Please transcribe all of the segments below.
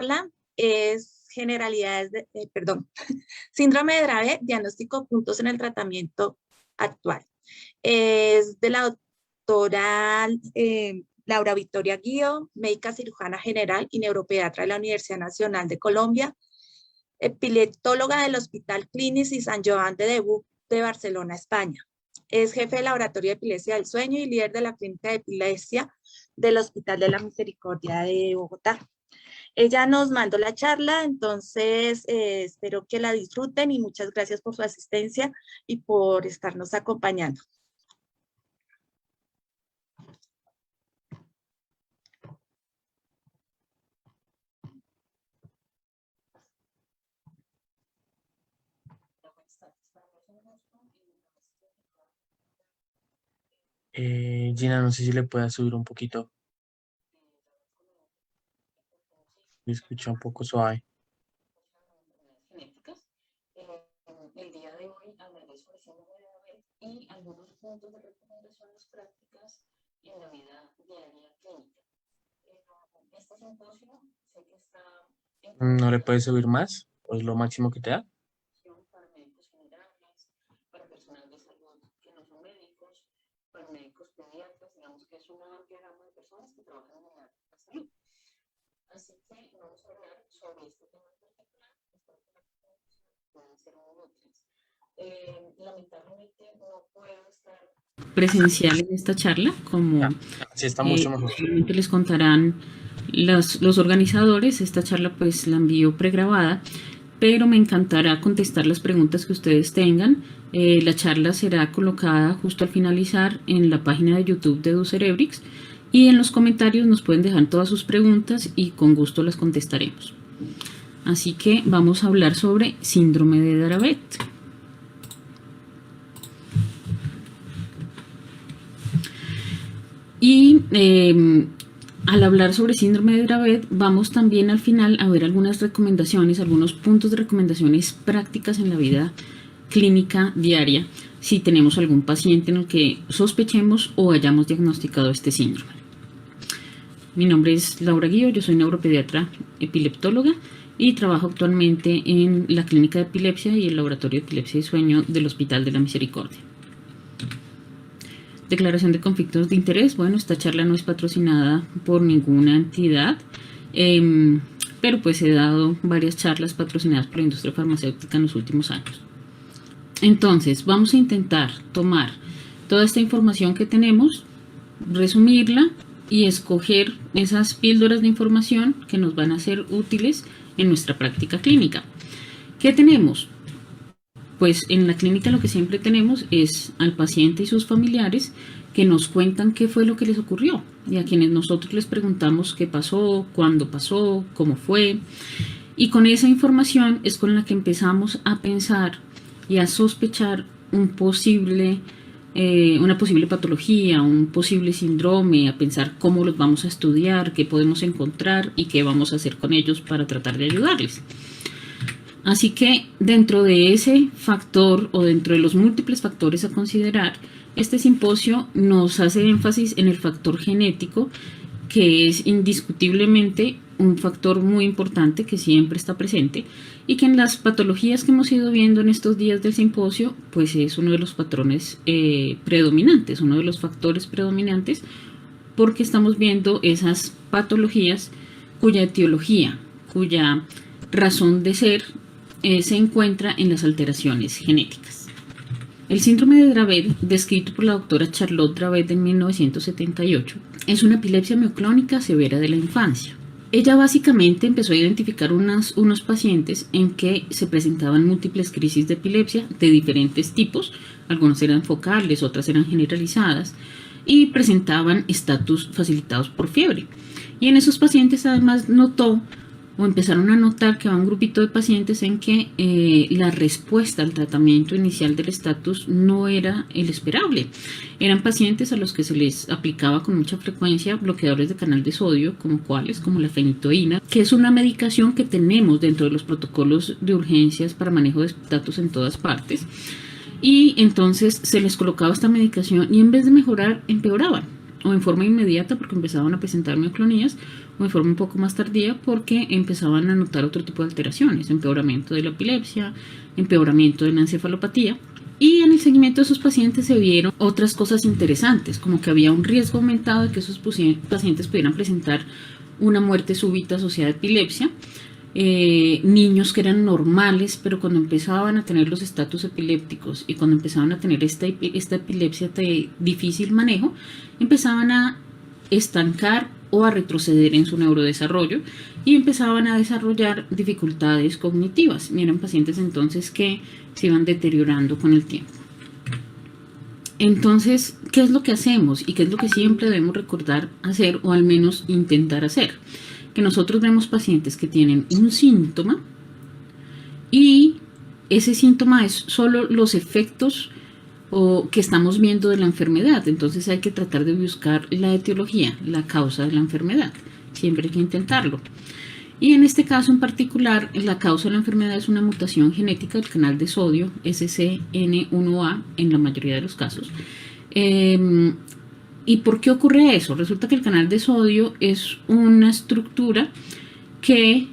charla es síndrome de Dravet, diagnóstico, puntos en el tratamiento actual. Es de la doctora Laura Victoria Guío, médica cirujana general y neuropediatra de la Universidad Nacional de Colombia, epileptóloga del Hospital Clínic y Sant Joan de Déu de Barcelona, España. Es jefe del Laboratorio de Epilepsia del Sueño y líder de la Clínica de Epilepsia del Hospital de la Misericordia de Bogotá. Ella nos mandó la charla, entonces espero que la disfruten y muchas gracias por su asistencia y por estarnos acompañando. Gina, no sé si le puedas subir un poquito. Me escucha un poco suave. Genéticas. El día de hoy hablaré sobre síndrome de Dravet y algunos puntos de recomendaciones prácticas en la vida diaria clínica. Este simposio sé que está... ¿No le puedes subir más? ¿O es lo máximo que te da? Para médicos generales, para personal de salud que no son médicos, para médicos pediatras, digamos que es una amplia gama de personas que trabajan en el área de la salud. Así que vamos a hablar sobre este tema en particular. Espero que puedan ser muy útiles. Lamentablemente no puedo estar presencial en esta charla, como sí, está mucho mejor. Les contarán los organizadores. Esta charla pues la envío pregrabada, pero me encantará contestar las preguntas que ustedes tengan. La charla será colocada justo al finalizar en la página de YouTube de DoCerebrix y en los comentarios nos pueden dejar todas sus preguntas y con gusto las contestaremos. Así que vamos a hablar sobre síndrome de Dravet. Y al hablar sobre síndrome de Dravet, vamos también al final a ver algunas recomendaciones, algunos puntos de recomendaciones prácticas en la vida clínica diaria, si tenemos algún paciente en el que sospechemos o hayamos diagnosticado este síndrome. Mi nombre es Laura Guío, yo soy neuropediatra epileptóloga y trabajo actualmente en la Clínica de Epilepsia y el Laboratorio de Epilepsia y Sueño del Hospital de la Misericordia. Declaración de conflictos de interés. Bueno, esta charla no es patrocinada por ninguna entidad, pero pues he dado varias charlas patrocinadas por la industria farmacéutica en los últimos años. Entonces, vamos a intentar tomar toda esta información que tenemos, resumirla y escoger esas píldoras de información que nos van a ser útiles en nuestra práctica clínica. ¿Qué tenemos? Pues en la clínica lo que siempre tenemos es al paciente y sus familiares que nos cuentan qué fue lo que les ocurrió y a quienes nosotros les preguntamos qué pasó, cuándo pasó, cómo fue. Y con esa información es con la que empezamos a pensar y a sospechar una posible patología, un posible síndrome, a pensar cómo los vamos a estudiar, qué podemos encontrar y qué vamos a hacer con ellos para tratar de ayudarles. Así que dentro de ese factor o dentro de los múltiples factores a considerar, este simposio nos hace énfasis en el factor genético, que es indiscutiblemente un factor muy importante que siempre está presente y que en las patologías que hemos ido viendo en estos días del simposio, pues es uno de los patrones predominantes, uno de los factores predominantes, porque estamos viendo esas patologías cuya etiología, cuya razón de ser se encuentra en las alteraciones genéticas. El síndrome de Dravet, descrito por la doctora Charlotte Dravet en 1978, es una epilepsia mioclónica severa de la infancia. Ella básicamente empezó a identificar unos pacientes en que se presentaban múltiples crisis de epilepsia de diferentes tipos, algunas eran focales, otras eran generalizadas, y presentaban estatus facilitados por fiebre. Y en esos pacientes además empezaron a notar que había un grupito de pacientes en que la respuesta al tratamiento inicial del estatus no era el esperable. Eran pacientes a los que se les aplicaba con mucha frecuencia bloqueadores de canal de sodio, como la fenitoína, que es una medicación que tenemos dentro de los protocolos de urgencias para manejo de estatus en todas partes. Y entonces se les colocaba esta medicación y en vez de mejorar, empeoraban. o en forma inmediata porque empezaban a presentar mioclonías, o en forma un poco más tardía porque empezaban a notar otro tipo de alteraciones, empeoramiento de la epilepsia, empeoramiento de la encefalopatía. Y en el seguimiento de esos pacientes se vieron otras cosas interesantes, como que había un riesgo aumentado de que esos pacientes pudieran presentar una muerte súbita asociada a epilepsia, niños que eran normales, pero cuando empezaban a tener los estatus epilépticos y cuando empezaban a tener esta epilepsia de difícil manejo, empezaban a estancar o a retroceder en su neurodesarrollo y empezaban a desarrollar dificultades cognitivas. Y eran pacientes entonces que se iban deteriorando con el tiempo. Entonces, ¿qué es lo que hacemos? Y qué es lo que siempre debemos recordar hacer, o al menos intentar hacer. Que nosotros vemos pacientes que tienen un síntoma y ese síntoma es solo los efectos que estamos viendo de la enfermedad. Entonces hay que tratar de buscar la etiología, la causa de la enfermedad. Siempre hay que intentarlo. Y en este caso en particular, la causa de la enfermedad es una mutación genética del canal de sodio, SCN1A, en la mayoría de los casos. ¿Y por qué ocurre eso? Resulta que el canal de sodio es una estructura que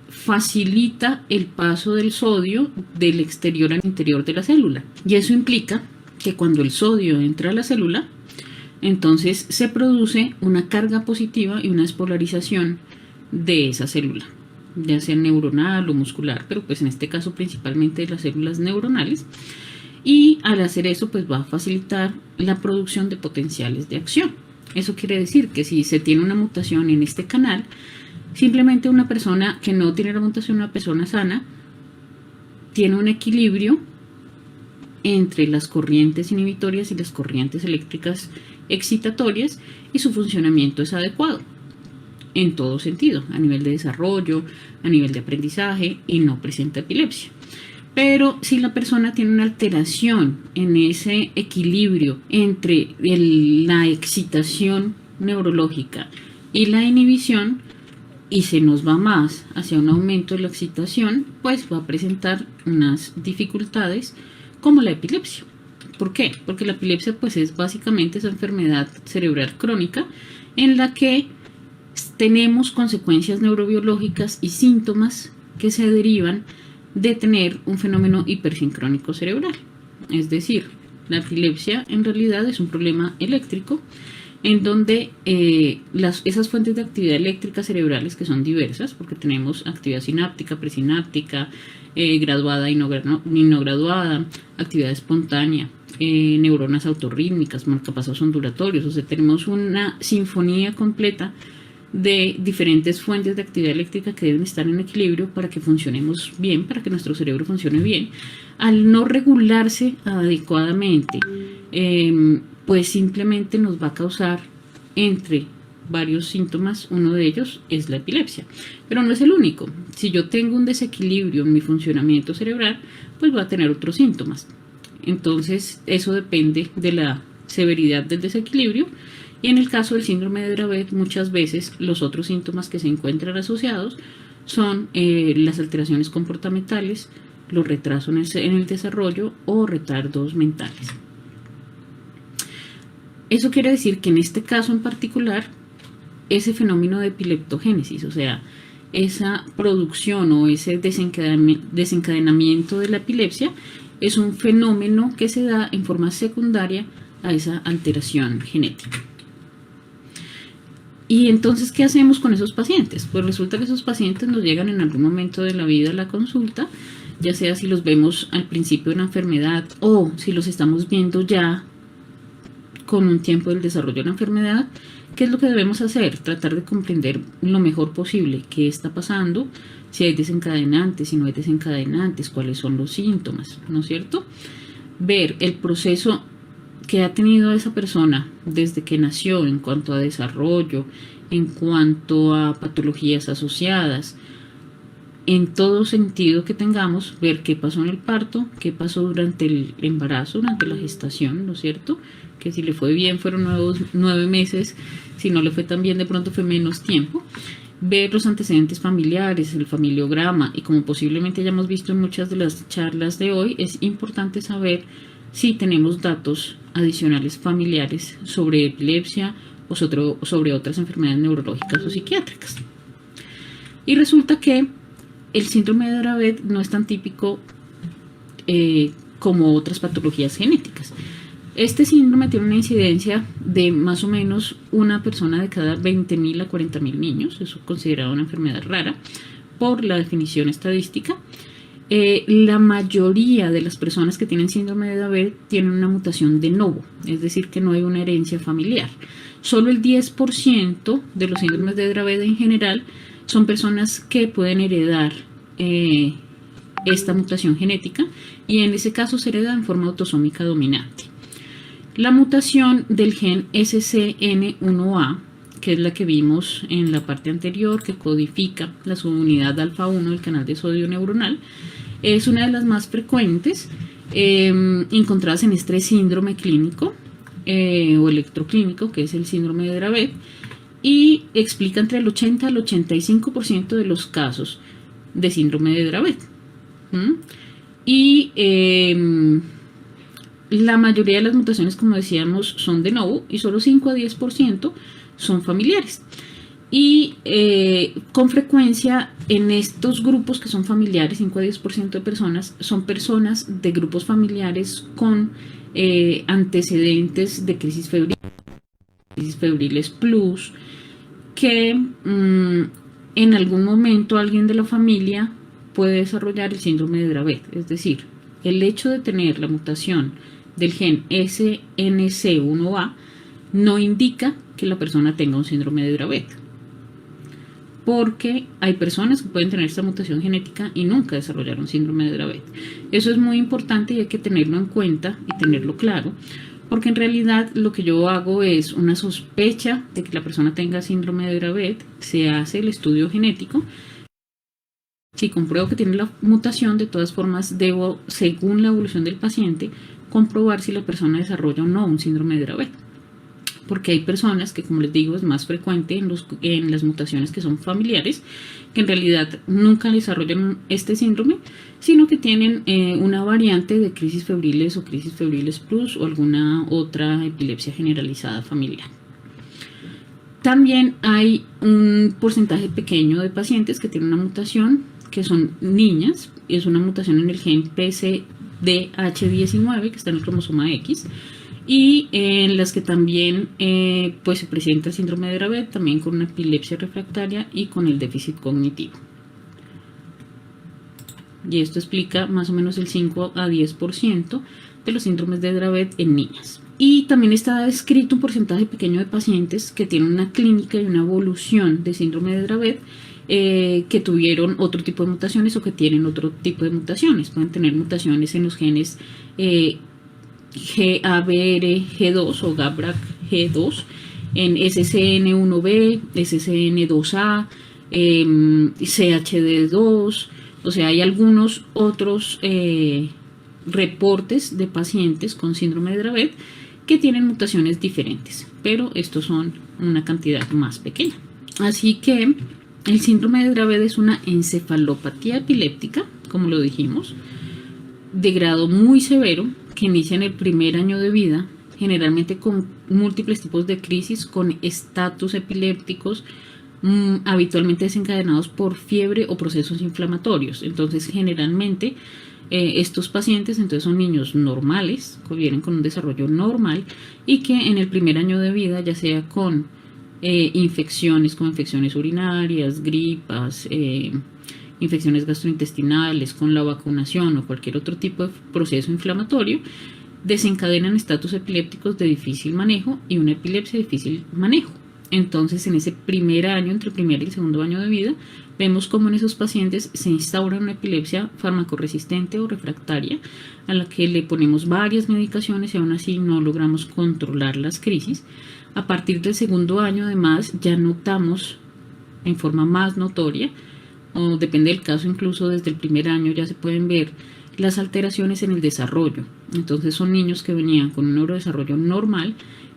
facilita el paso del sodio del exterior al interior de la célula. Y eso implica que cuando el sodio entra a la célula, entonces se produce una carga positiva y una despolarización de esa célula, ya sea neuronal o muscular, pero pues en este caso principalmente de las células neuronales. Y al hacer eso pues va a facilitar la producción de potenciales de acción. Eso quiere decir que si se tiene una mutación en este canal, simplemente una persona que no tiene la mutación, una persona sana, tiene un equilibrio entre las corrientes inhibitorias y las corrientes eléctricas excitatorias y su funcionamiento es adecuado en todo sentido, a nivel de desarrollo, a nivel de aprendizaje, y no presenta epilepsia. Pero si la persona tiene una alteración en ese equilibrio entre la excitación neurológica y la inhibición, y se nos va más hacia un aumento de la excitación, pues va a presentar unas dificultades como la epilepsia. ¿Por qué? Porque la epilepsia pues es básicamente esa enfermedad cerebral crónica en la que tenemos consecuencias neurobiológicas y síntomas que se derivan de tener un fenómeno hipersincrónico cerebral. Es decir, la epilepsia en realidad es un problema eléctrico en donde esas fuentes de actividad eléctrica cerebrales, que son diversas, porque tenemos actividad sináptica, presináptica, graduada y no graduada, actividad espontánea, neuronas autorrítmicas, marcapasos ondulatorios, o sea, tenemos una sinfonía completa de diferentes fuentes de actividad eléctrica que deben estar en equilibrio para que funcionemos bien, para que nuestro cerebro funcione bien. Al no regularse adecuadamente, pues simplemente nos va a causar, entre varios síntomas, uno de ellos es la epilepsia. Pero no es el único. Si yo tengo un desequilibrio en mi funcionamiento cerebral, pues voy a tener otros síntomas. Entonces, eso depende de la severidad del desequilibrio. Y en el caso del síndrome de Dravet, muchas veces los otros síntomas que se encuentran asociados son las alteraciones comportamentales, los retrasos en el desarrollo o retardos mentales. Eso quiere decir que en este caso en particular, ese fenómeno de epileptogénesis, o sea, esa producción o ese desencadenamiento de la epilepsia, es un fenómeno que se da en forma secundaria a esa alteración genética. Y entonces, ¿qué hacemos con esos pacientes? Pues resulta que esos pacientes nos llegan en algún momento de la vida a la consulta, ya sea si los vemos al principio de una enfermedad o si los estamos viendo ya con un tiempo del desarrollo de la enfermedad. ¿Qué es lo que debemos hacer? Tratar de comprender lo mejor posible qué está pasando, si hay desencadenantes, si no hay desencadenantes, cuáles son los síntomas, ¿no es cierto? Ver el proceso que ha tenido esa persona desde que nació en cuanto a desarrollo, en cuanto a patologías asociadas, en todo sentido que tengamos, ver qué pasó en el parto, qué pasó durante el embarazo, durante la gestación, ¿no es cierto? Que si le fue bien fueron 9 meses, si no le fue tan bien de pronto fue menos tiempo. Ver los antecedentes familiares, el familiograma, y como posiblemente hayamos visto en muchas de las charlas de hoy, es importante saber si tenemos datos adicionales familiares sobre epilepsia o sobre otras enfermedades neurológicas o psiquiátricas. Y resulta que el síndrome de Dravet no es tan típico como otras patologías genéticas. Este síndrome tiene una incidencia de más o menos una persona de cada 20.000 a 40.000 niños. Eso es considerado una enfermedad rara por la definición estadística. La mayoría de las personas que tienen síndrome de Dravet tienen una mutación de novo, es decir, que no hay una herencia familiar. Solo el 10% de los síndromes de Dravet en general son personas que pueden heredar esta mutación genética, y en ese caso se hereda en forma autosómica dominante. La mutación del gen SCN1A, que es la que vimos en la parte anterior, que codifica la subunidad alfa-1 del canal de sodio neuronal, es una de las más frecuentes encontradas en este síndrome clínico o electroclínico, que es el síndrome de Dravet, y explica entre el 80 al 85% de los casos de síndrome de Dravet. Y la mayoría de las mutaciones, como decíamos, son de novo, y solo 5 a 10% son familiares. Y con frecuencia en estos grupos que son familiares, 5 a 10% de personas, son personas de grupos familiares con antecedentes de crisis febriles plus, que en algún momento alguien de la familia puede desarrollar el síndrome de Dravet. Es decir, el hecho de tener la mutación del gen SNC1A no indica que la persona tenga un síndrome de Dravet, porque hay personas que pueden tener esta mutación genética y nunca desarrollaron síndrome de Dravet. Eso es muy importante y hay que tenerlo en cuenta y tenerlo claro, porque en realidad lo que yo hago es una sospecha de que la persona tenga síndrome de Dravet, se hace el estudio genético. Si compruebo que tiene la mutación, de todas formas debo, según la evolución del paciente, comprobar si la persona desarrolla o no un síndrome de Dravet. Porque hay personas que, como les digo, es más frecuente en las mutaciones que son familiares, que en realidad nunca desarrollan este síndrome, sino que tienen una variante de crisis febriles o crisis febriles plus o alguna otra epilepsia generalizada familiar. También hay un porcentaje pequeño de pacientes que tienen una mutación, que son niñas, es una mutación en el gen PCDH19, que está en el cromosoma X, y en las que también pues se presenta el síndrome de Dravet, también con una epilepsia refractaria y con el déficit cognitivo. Y esto explica más o menos el 5 a 10% de los síndromes de Dravet en niñas. Y también está descrito un porcentaje pequeño de pacientes que tienen una clínica y una evolución de síndrome de Dravet, que tuvieron otro tipo de mutaciones o que tienen otro tipo de mutaciones. Pueden tener mutaciones en los genes GABRG2 o GABRAC-G2, en SCN1B, SCN2A, CHD2, o sea, hay algunos otros reportes de pacientes con síndrome de Dravet que tienen mutaciones diferentes, pero estos son una cantidad más pequeña. Así que el síndrome de Dravet es una encefalopatía epiléptica, como lo dijimos, de grado muy severo, que inicia en el primer año de vida, generalmente con múltiples tipos de crisis, con estatus epilépticos, habitualmente desencadenados por fiebre o procesos inflamatorios. Entonces, generalmente, estos pacientes entonces son niños normales, que vienen con un desarrollo normal y que en el primer año de vida, ya sea con infecciones como infecciones urinarias, gripas, infecciones gastrointestinales, con la vacunación o cualquier otro tipo de proceso inflamatorio, desencadenan estatus epilépticos de difícil manejo y una epilepsia de difícil manejo. Entonces, en ese primer año, entre el primer y el segundo año de vida, vemos cómo en esos pacientes se instaura una epilepsia farmacoresistente o refractaria, a la que le ponemos varias medicaciones y aún así no logramos controlar las crisis. A partir del segundo año, además, ya notamos en forma más notoria, o depende del caso, incluso desde el primer año ya se pueden ver las alteraciones en el desarrollo. Entonces son niños que venían con un neurodesarrollo normal,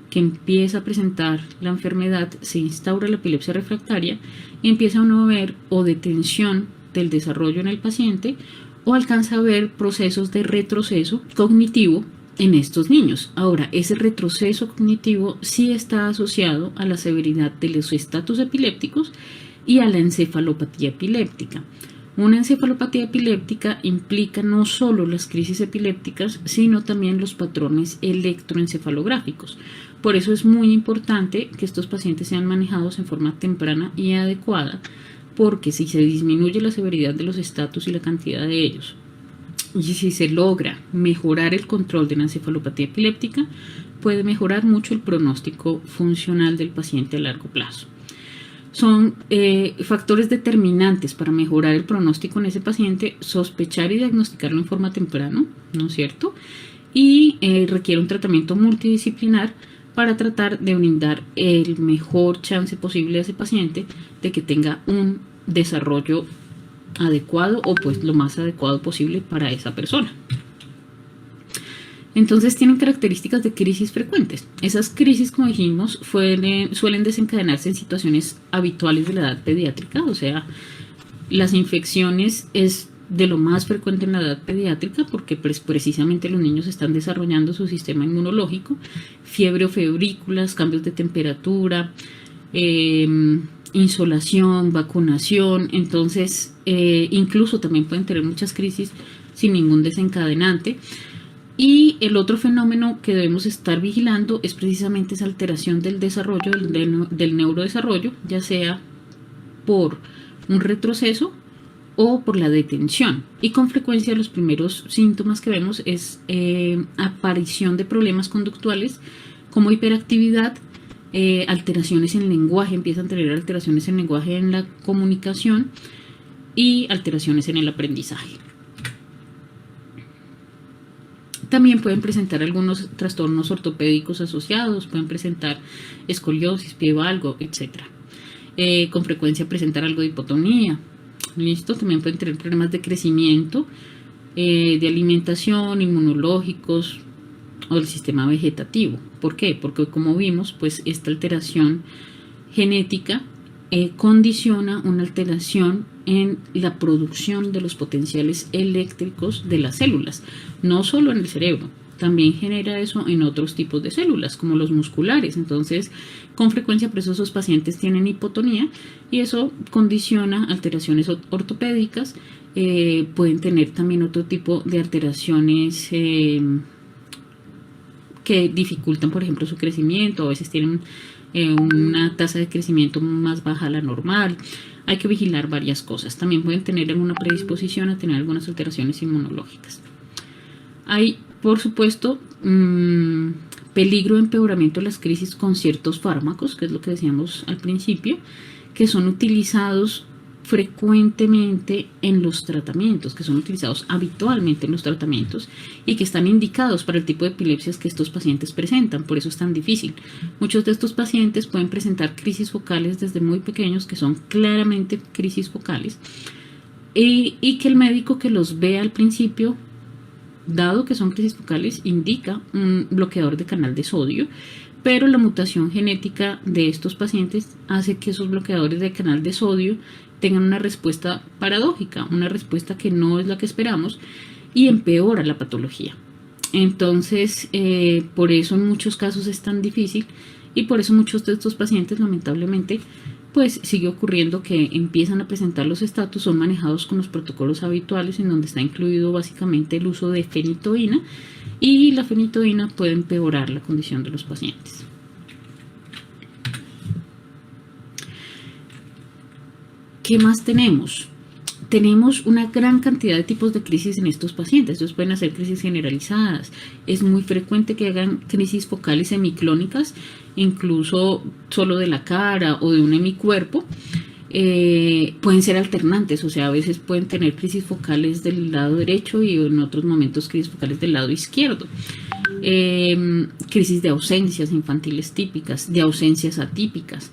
que empieza a presentar la enfermedad, se instaura la epilepsia refractaria y empieza uno a ver o detención del desarrollo en el paciente o alcanza a ver procesos de retroceso cognitivo en estos niños. Ahora, ese retroceso cognitivo sí está asociado a la severidad de los estatus epilépticos y a la encefalopatía epiléptica. Una encefalopatía epiléptica implica no solo las crisis epilépticas, sino también los patrones electroencefalográficos. Por eso es muy importante que estos pacientes sean manejados en forma temprana y adecuada, porque si se disminuye la severidad de los estatus y la cantidad de ellos, y si se logra mejorar el control de la encefalopatía epiléptica, puede mejorar mucho el pronóstico funcional del paciente a largo plazo. Son factores determinantes para mejorar el pronóstico en ese paciente, sospechar y diagnosticarlo en forma temprana, ¿no es cierto? Y requiere un tratamiento multidisciplinar para tratar de brindar el mejor chance posible a ese paciente de que tenga un desarrollo adecuado o pues lo más adecuado posible para esa persona. Entonces tienen características de crisis frecuentes. Esas crisis, como dijimos, suelen desencadenarse en situaciones habituales de la edad pediátrica, o sea, las infecciones es de lo más frecuente en la edad pediátrica porque pues, precisamente los niños están desarrollando su sistema inmunológico, fiebre o febrículas, cambios de temperatura, insolación, vacunación. Entonces incluso también pueden tener muchas crisis sin ningún desencadenante. Y el otro fenómeno que debemos estar vigilando es precisamente esa alteración del desarrollo, del neurodesarrollo, ya sea por un retroceso o por la detención. Y con frecuencia los primeros síntomas que vemos es aparición de problemas conductuales como hiperactividad, alteraciones en lenguaje, empiezan a tener alteraciones en lenguaje en la comunicación y alteraciones en el aprendizaje. También pueden presentar algunos trastornos ortopédicos asociados, pueden presentar escoliosis, pie valgo, etc. Con frecuencia presentar algo de hipotonía. ¿Listo? También pueden tener problemas de crecimiento, de alimentación, inmunológicos o del sistema vegetativo. ¿Por qué? Porque como vimos, pues esta alteración genética condiciona una alteración en la producción de los potenciales eléctricos de las células, no solo en el cerebro, también genera eso en otros tipos de células, como los musculares. Entonces, con frecuencia, por eso esos pacientes tienen hipotonía y eso condiciona alteraciones ortopédicas. Pueden tener también otro tipo de alteraciones que dificultan, por ejemplo, su crecimiento. A veces tienen una tasa de crecimiento más baja a la normal. Hay que vigilar varias cosas. También pueden tener alguna predisposición a tener algunas alteraciones inmunológicas. Hay, por supuesto, peligro de empeoramiento de las crisis con ciertos fármacos, que es lo que decíamos al principio, que son utilizados frecuentemente en los tratamientos, que son utilizados habitualmente en los tratamientos y que están indicados para el tipo de epilepsias que estos pacientes presentan. Por eso es tan difícil. Muchos de estos pacientes pueden presentar crisis focales desde muy pequeños, que son claramente crisis focales, y que el médico que los ve al principio, dado que son crisis focales, indica un bloqueador de canal de sodio, pero la mutación genética de estos pacientes hace que esos bloqueadores de canal de sodio tengan una respuesta paradójica, una respuesta que no es la que esperamos y empeora la patología. Entonces, por eso en muchos casos es tan difícil y por eso muchos de estos pacientes, lamentablemente, pues sigue ocurriendo que empiezan a presentar los estatus, son manejados con los protocolos habituales en donde está incluido básicamente el uso de fenitoína, y la fenitoína puede empeorar la condición de los pacientes. ¿Qué más tenemos? Tenemos una gran cantidad de tipos de crisis en estos pacientes. Entonces pueden hacer crisis generalizadas. Es muy frecuente que hagan crisis focales semiclónicas, incluso solo de la cara o de un hemicuerpo. Pueden ser alternantes, o sea, a veces pueden tener crisis focales del lado derecho y en otros momentos crisis focales del lado izquierdo. Crisis de ausencias infantiles típicas, de ausencias atípicas.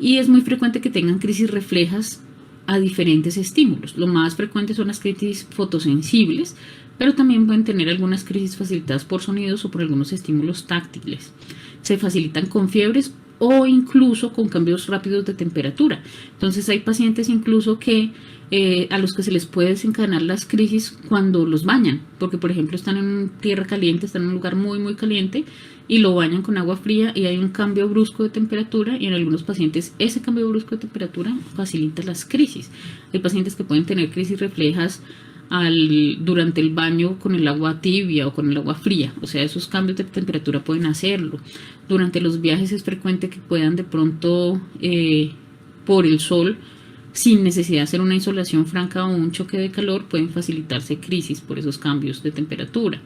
Y es muy frecuente que tengan crisis reflejas a diferentes estímulos. Lo más frecuente son las crisis fotosensibles, pero también pueden tener algunas crisis facilitadas por sonidos o por algunos estímulos táctiles. Se facilitan con fiebres o incluso con cambios rápidos de temperatura. Entonces hay pacientes incluso que a los que se les puede desencadenar las crisis cuando los bañan, porque por ejemplo están en tierra caliente, están en un lugar muy muy caliente y lo bañan con agua fría y hay un cambio brusco de temperatura, y en algunos pacientes ese cambio brusco de temperatura facilita las crisis. Hay pacientes que pueden tener crisis reflejas durante el baño con el agua tibia o con el agua fría, o sea, esos cambios de temperatura pueden hacerlo. Durante los viajes es frecuente que puedan de pronto por el sol, sin necesidad de hacer una insolación franca o un choque de calor, pueden facilitarse crisis por esos cambios de temperatura.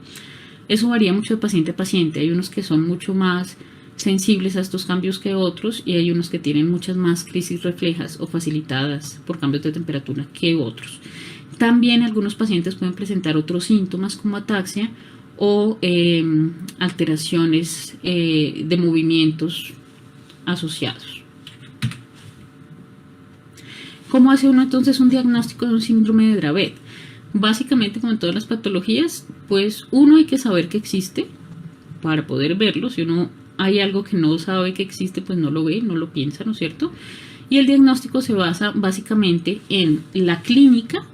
Eso varía mucho de paciente a paciente. Hay unos que son mucho más sensibles a estos cambios que otros, y hay unos que tienen muchas más crisis reflejas o facilitadas por cambios de temperatura que otros. También algunos pacientes pueden presentar otros síntomas como ataxia o alteraciones de movimientos asociados. ¿Cómo hace uno entonces un diagnóstico de un síndrome de Dravet? Básicamente, como en todas las patologías, pues uno hay que saber que existe para poder verlo. Si uno hay algo que no sabe que existe, pues no lo ve, no lo piensa, ¿no es cierto? Y el diagnóstico se basa básicamente en la clínica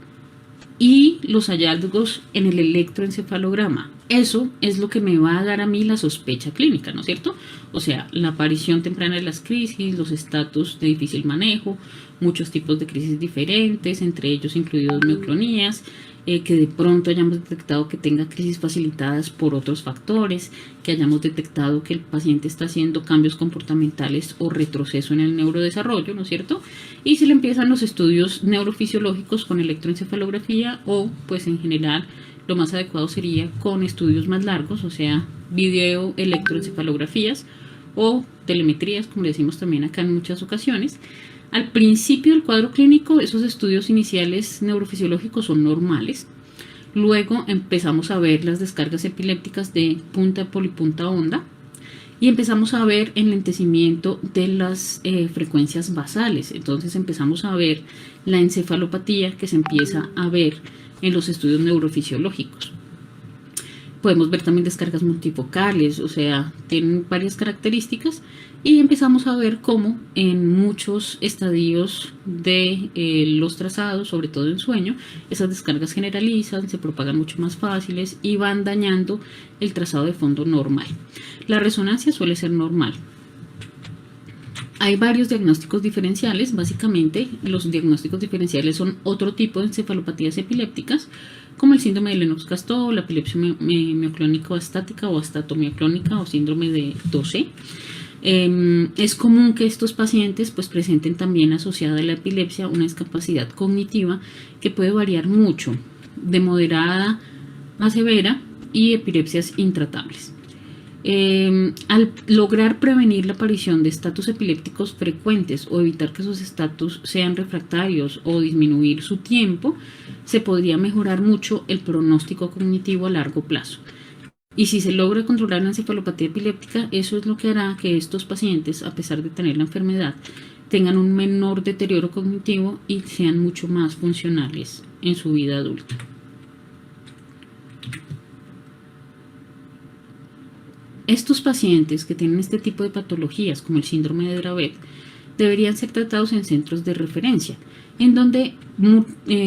y los hallazgos en el electroencefalograma. Eso es lo que me va a dar a mí la sospecha clínica, ¿no es cierto? O sea, la aparición temprana de las crisis, los estatus de difícil manejo, muchos tipos de crisis diferentes, entre ellos incluidos mioclonías, que de pronto hayamos detectado que tenga crisis facilitadas por otros factores, que hayamos detectado que el paciente está haciendo cambios comportamentales o retroceso en el neurodesarrollo, ¿no es cierto? Y se le empiezan los estudios neurofisiológicos con electroencefalografía, o pues en general lo más adecuado sería con estudios más largos, o sea, video electroencefalografías o telemetrías, como decimos también acá en muchas ocasiones. Al principio del cuadro clínico, esos estudios iniciales neurofisiológicos son normales. Luego empezamos a ver las descargas epilépticas de punta polipunta onda y empezamos a ver enlentecimiento de las frecuencias basales. Entonces empezamos a ver la encefalopatía que se empieza a ver en los estudios neurofisiológicos. Podemos ver también descargas multifocales, o sea, tienen varias características, y empezamos a ver cómo en muchos estadios de los trazados, sobre todo en sueño, esas descargas generalizan, se propagan mucho más fáciles y van dañando el trazado de fondo normal. La resonancia suele ser normal. Hay varios diagnósticos diferenciales. Básicamente, los diagnósticos diferenciales son otro tipo de encefalopatías epilépticas, como el síndrome de Lennox-Gastaut, la epilepsia mioclónica estática o astatomioclónica o síndrome de Dosé. Es común que estos pacientes pues presenten también asociada a la epilepsia una discapacidad cognitiva que puede variar mucho, de moderada a severa, y epilepsias intratables. Al lograr prevenir la aparición de estatus epilépticos frecuentes o evitar que esos estatus sean refractarios o disminuir su tiempo, se podría mejorar mucho el pronóstico cognitivo a largo plazo. Y si se logra controlar la encefalopatía epiléptica, eso es lo que hará que estos pacientes, a pesar de tener la enfermedad, tengan un menor deterioro cognitivo y sean mucho más funcionales en su vida adulta. Estos pacientes que tienen este tipo de patologías, como el síndrome de Dravet, deberían ser tratados en centros de referencia, en donde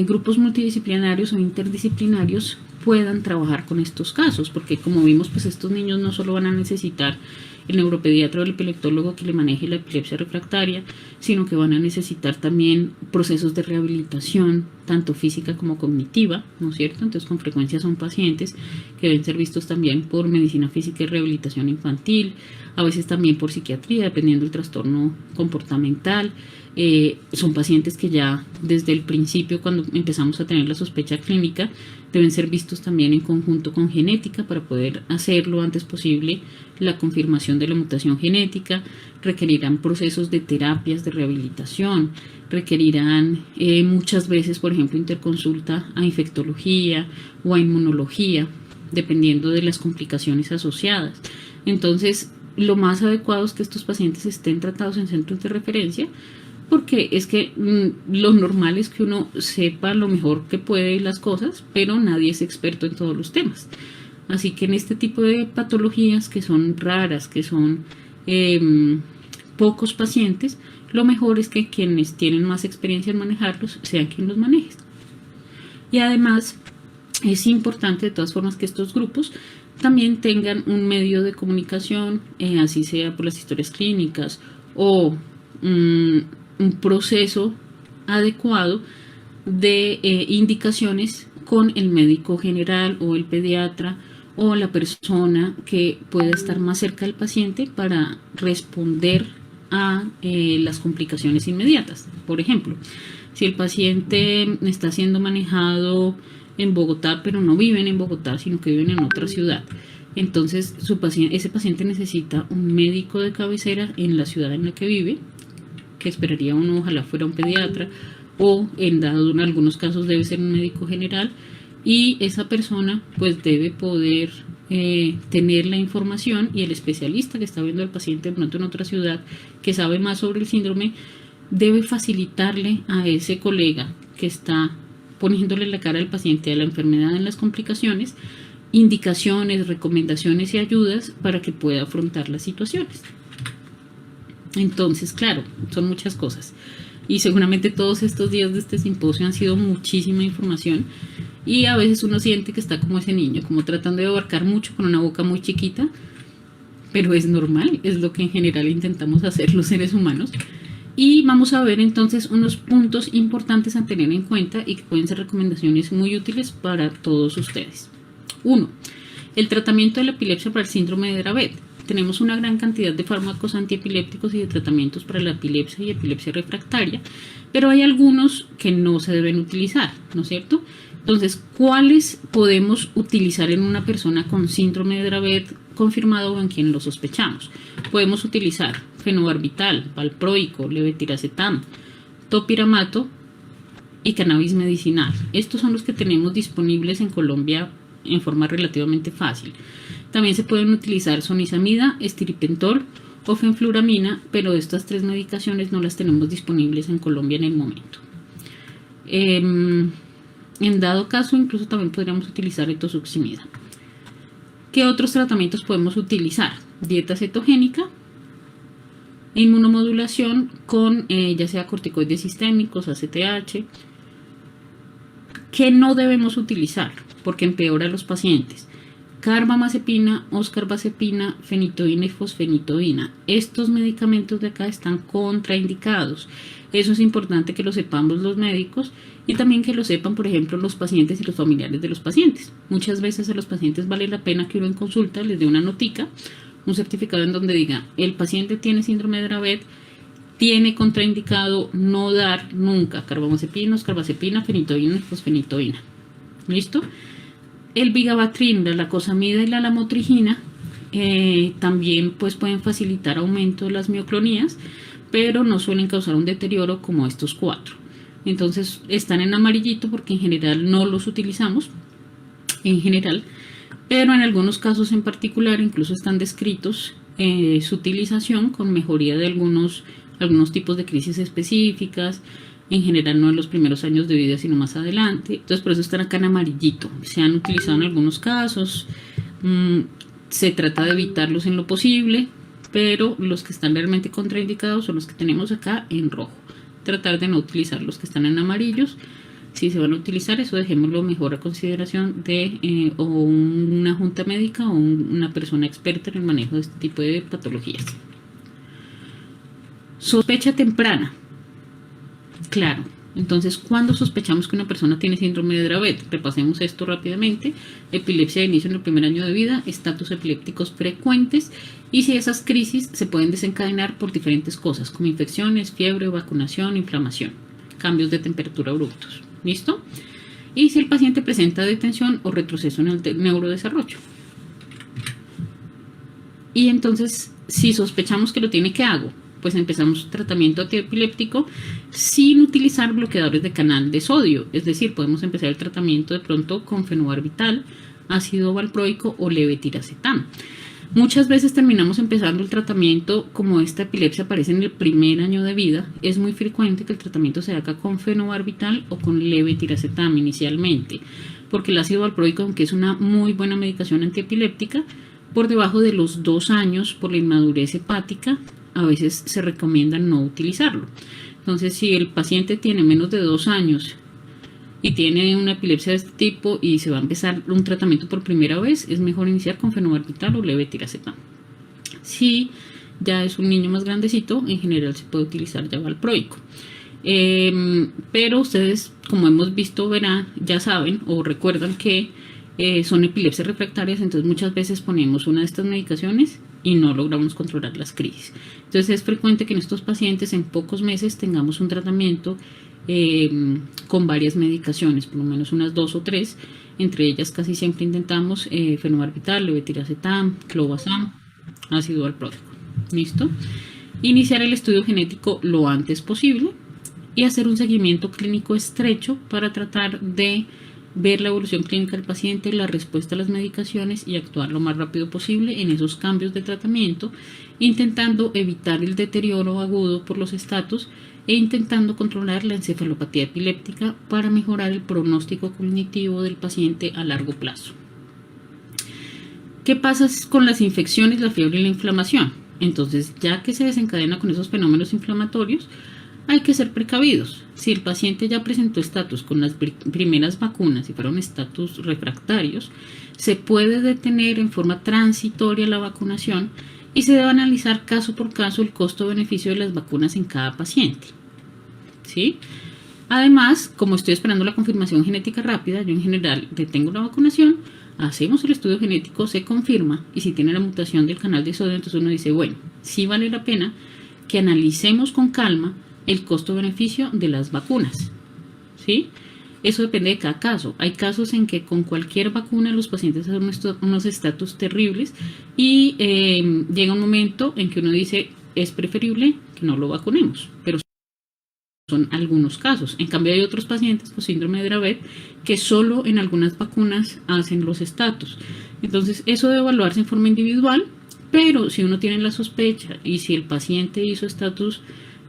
grupos multidisciplinarios o interdisciplinarios puedan trabajar con estos casos, porque como vimos, pues estos niños no solo van a necesitar el neuropediatra o el epileptólogo que le maneje la epilepsia refractaria, sino que van a necesitar también procesos de rehabilitación, tanto física como cognitiva, ¿no es cierto? Entonces, con frecuencia son pacientes que deben ser vistos también por medicina física y rehabilitación infantil, a veces también por psiquiatría, dependiendo del trastorno comportamental. Son pacientes que ya desde el principio, cuando empezamos a tener la sospecha clínica, deben ser vistos también en conjunto con genética para poder hacer lo antes posible la confirmación de la mutación genética. Requerirán procesos de terapias de rehabilitación, requerirán muchas veces, por ejemplo, interconsulta a infectología o a inmunología, dependiendo de las complicaciones asociadas. Entonces, lo más adecuado es que estos pacientes estén tratados en centros de referencia, porque es que lo normal es que uno sepa lo mejor que puede las cosas, pero nadie es experto en todos los temas. Así que en este tipo de patologías que son raras, que son pocos pacientes, lo mejor es que quienes tienen más experiencia en manejarlos sean quienes los manejen. Y además es importante de todas formas que estos grupos también tengan un medio de comunicación, así sea por las historias clínicas o un proceso adecuado de indicaciones con el médico general o el pediatra o la persona que pueda estar más cerca del paciente para responder a las complicaciones inmediatas. Por ejemplo, si el paciente está siendo manejado en Bogotá, pero no viven en Bogotá, sino que viven en otra ciudad, entonces ese paciente necesita un médico de cabecera en la ciudad en la que vive, que esperaría uno, ojalá fuera un pediatra, o en algunos casos debe ser un médico general, y esa persona pues debe poder tener la información, y el especialista que está viendo al paciente de pronto en otra ciudad, que sabe más sobre el síndrome, debe facilitarle a ese colega que está poniéndole la cara al paciente a la enfermedad en las complicaciones, indicaciones, recomendaciones y ayudas para que pueda afrontar las situaciones. Entonces, claro, son muchas cosas. Y seguramente todos estos días de este simposio han sido muchísima información, y a veces uno siente que está como ese niño, como tratando de abarcar mucho con una boca muy chiquita, pero es normal, es lo que en general intentamos hacer los seres humanos. Y vamos a ver entonces unos puntos importantes a tener en cuenta y que pueden ser recomendaciones muy útiles para todos ustedes. 1. El tratamiento de la epilepsia para el síndrome de Dravet. Tenemos una gran cantidad de fármacos antiepilépticos y de tratamientos para la epilepsia y epilepsia refractaria, pero hay algunos que no se deben utilizar, ¿no es cierto? Entonces, ¿cuáles podemos utilizar en una persona con síndrome de Dravet confirmado o en quien lo sospechamos? Podemos utilizar fenobarbital, valproico, levetiracetam, topiramato y cannabis medicinal. Estos son los que tenemos disponibles en Colombia en forma relativamente fácil. También se pueden utilizar sonizamida, estiripentol o fenfluramina, pero estas 3 medicaciones no las tenemos disponibles en Colombia en el momento. En dado caso, incluso también podríamos utilizar etosuximida. ¿Qué otros tratamientos podemos utilizar? Dieta cetogénica, inmunomodulación con ya sea corticoides sistémicos, ACTH. ¿Qué no debemos utilizar? Porque empeora a los pacientes. Carbamazepina, oscarbazepina, fenitoína y fosfenitoína. Estos medicamentos de acá están contraindicados. Eso es importante que lo sepamos los médicos y también que lo sepan, por ejemplo, los pacientes y los familiares de los pacientes. Muchas veces a los pacientes vale la pena que uno en consulta les dé una notica, un certificado en donde diga: el paciente tiene síndrome de Dravet, tiene contraindicado no dar nunca carbamazepina, oscarbazepina, fenitoína y fosfenitoína. ¿Listo? El vigabatrin, la lacosamida y la lamotrigina también pues pueden facilitar aumento de las mioclonías, pero no suelen causar un deterioro como estos 4. Entonces están en amarillito porque en general no los utilizamos, pero en algunos casos en particular incluso están descritos su utilización con mejoría de algunos tipos de crisis específicas, en general no en los primeros años de vida sino más adelante. Entonces por eso están acá en amarillito. Se han utilizado en algunos casos, se trata de evitarlos en lo posible, pero los que están realmente contraindicados son los que tenemos acá en rojo. Tratar de no utilizar los que están en amarillos. Si se van a utilizar, eso dejémoslo mejor a consideración de o una junta médica o una persona experta en el manejo de este tipo de patologías. Sospecha temprana. Claro, entonces, ¿cuándo sospechamos que una persona tiene síndrome de Dravet? Repasemos esto rápidamente. Epilepsia de inicio en el primer año de vida, estatus epilépticos frecuentes, y si esas crisis se pueden desencadenar por diferentes cosas, como infecciones, fiebre, vacunación, inflamación, cambios de temperatura abruptos. ¿Listo? Y si el paciente presenta detención o retroceso en el neurodesarrollo. Y entonces, si sospechamos que lo tiene, ¿qué hago? Pues empezamos tratamiento antiepiléptico sin utilizar bloqueadores de canal de sodio. Es decir, podemos empezar el tratamiento de pronto con fenobarbital, ácido valproico o levetiracetam. Muchas veces terminamos empezando el tratamiento, como esta epilepsia aparece en el primer año de vida. Es muy frecuente que el tratamiento se haga con fenobarbital o con levetiracetam inicialmente, porque el ácido valproico, aunque es una muy buena medicación antiepiléptica, por debajo de los 2 años por la inmadurez hepática, a veces se recomienda no utilizarlo. Entonces, si el paciente tiene menos de 2 años y tiene una epilepsia de este tipo y se va a empezar un tratamiento por primera vez, es mejor iniciar con fenobarbital o levetiracetam. Si ya es un niño más grandecito, en general se puede utilizar ya valproico. Pero ustedes, como hemos visto, ya saben o recuerdan que son epilepsias refractarias, entonces muchas veces ponemos una de estas medicaciones y no logramos controlar las crisis. Entonces es frecuente que en estos pacientes en pocos meses tengamos un tratamiento con varias medicaciones, por lo menos unas 2 o 3. Entre ellas casi siempre intentamos fenobarbital, levetiracetam, clobazam, ácido valproico. ¿Listo? Iniciar el estudio genético lo antes posible y hacer un seguimiento clínico estrecho para tratar de ver la evolución clínica del paciente, la respuesta a las medicaciones y actuar lo más rápido posible en esos cambios de tratamiento, intentando evitar el deterioro agudo por los estatus e intentando controlar la encefalopatía epiléptica para mejorar el pronóstico cognitivo del paciente a largo plazo. ¿Qué pasa con las infecciones, la fiebre y la inflamación? Entonces, ya que se desencadena con esos fenómenos inflamatorios, hay que ser precavidos. Si el paciente ya presentó estatus con las primeras vacunas y fueron estatus refractarios, se puede detener en forma transitoria la vacunación y se debe analizar caso por caso el costo-beneficio de las vacunas en cada paciente. ¿Sí? Además, como estoy esperando la confirmación genética rápida, yo en general detengo la vacunación, hacemos el estudio genético, se confirma y si tiene la mutación del canal de sodio, entonces uno dice, bueno, sí vale la pena que analicemos con calma el costo-beneficio de las vacunas, ¿sí? Eso depende de cada caso. Hay casos en que con cualquier vacuna los pacientes hacen unos estatus terribles y llega un momento en que uno dice, es preferible que no lo vacunemos, pero son algunos casos. En cambio hay otros pacientes con síndrome de Dravet que solo en algunas vacunas hacen los estatus. Entonces eso debe evaluarse en forma individual, pero si uno tiene la sospecha y si el paciente hizo estatus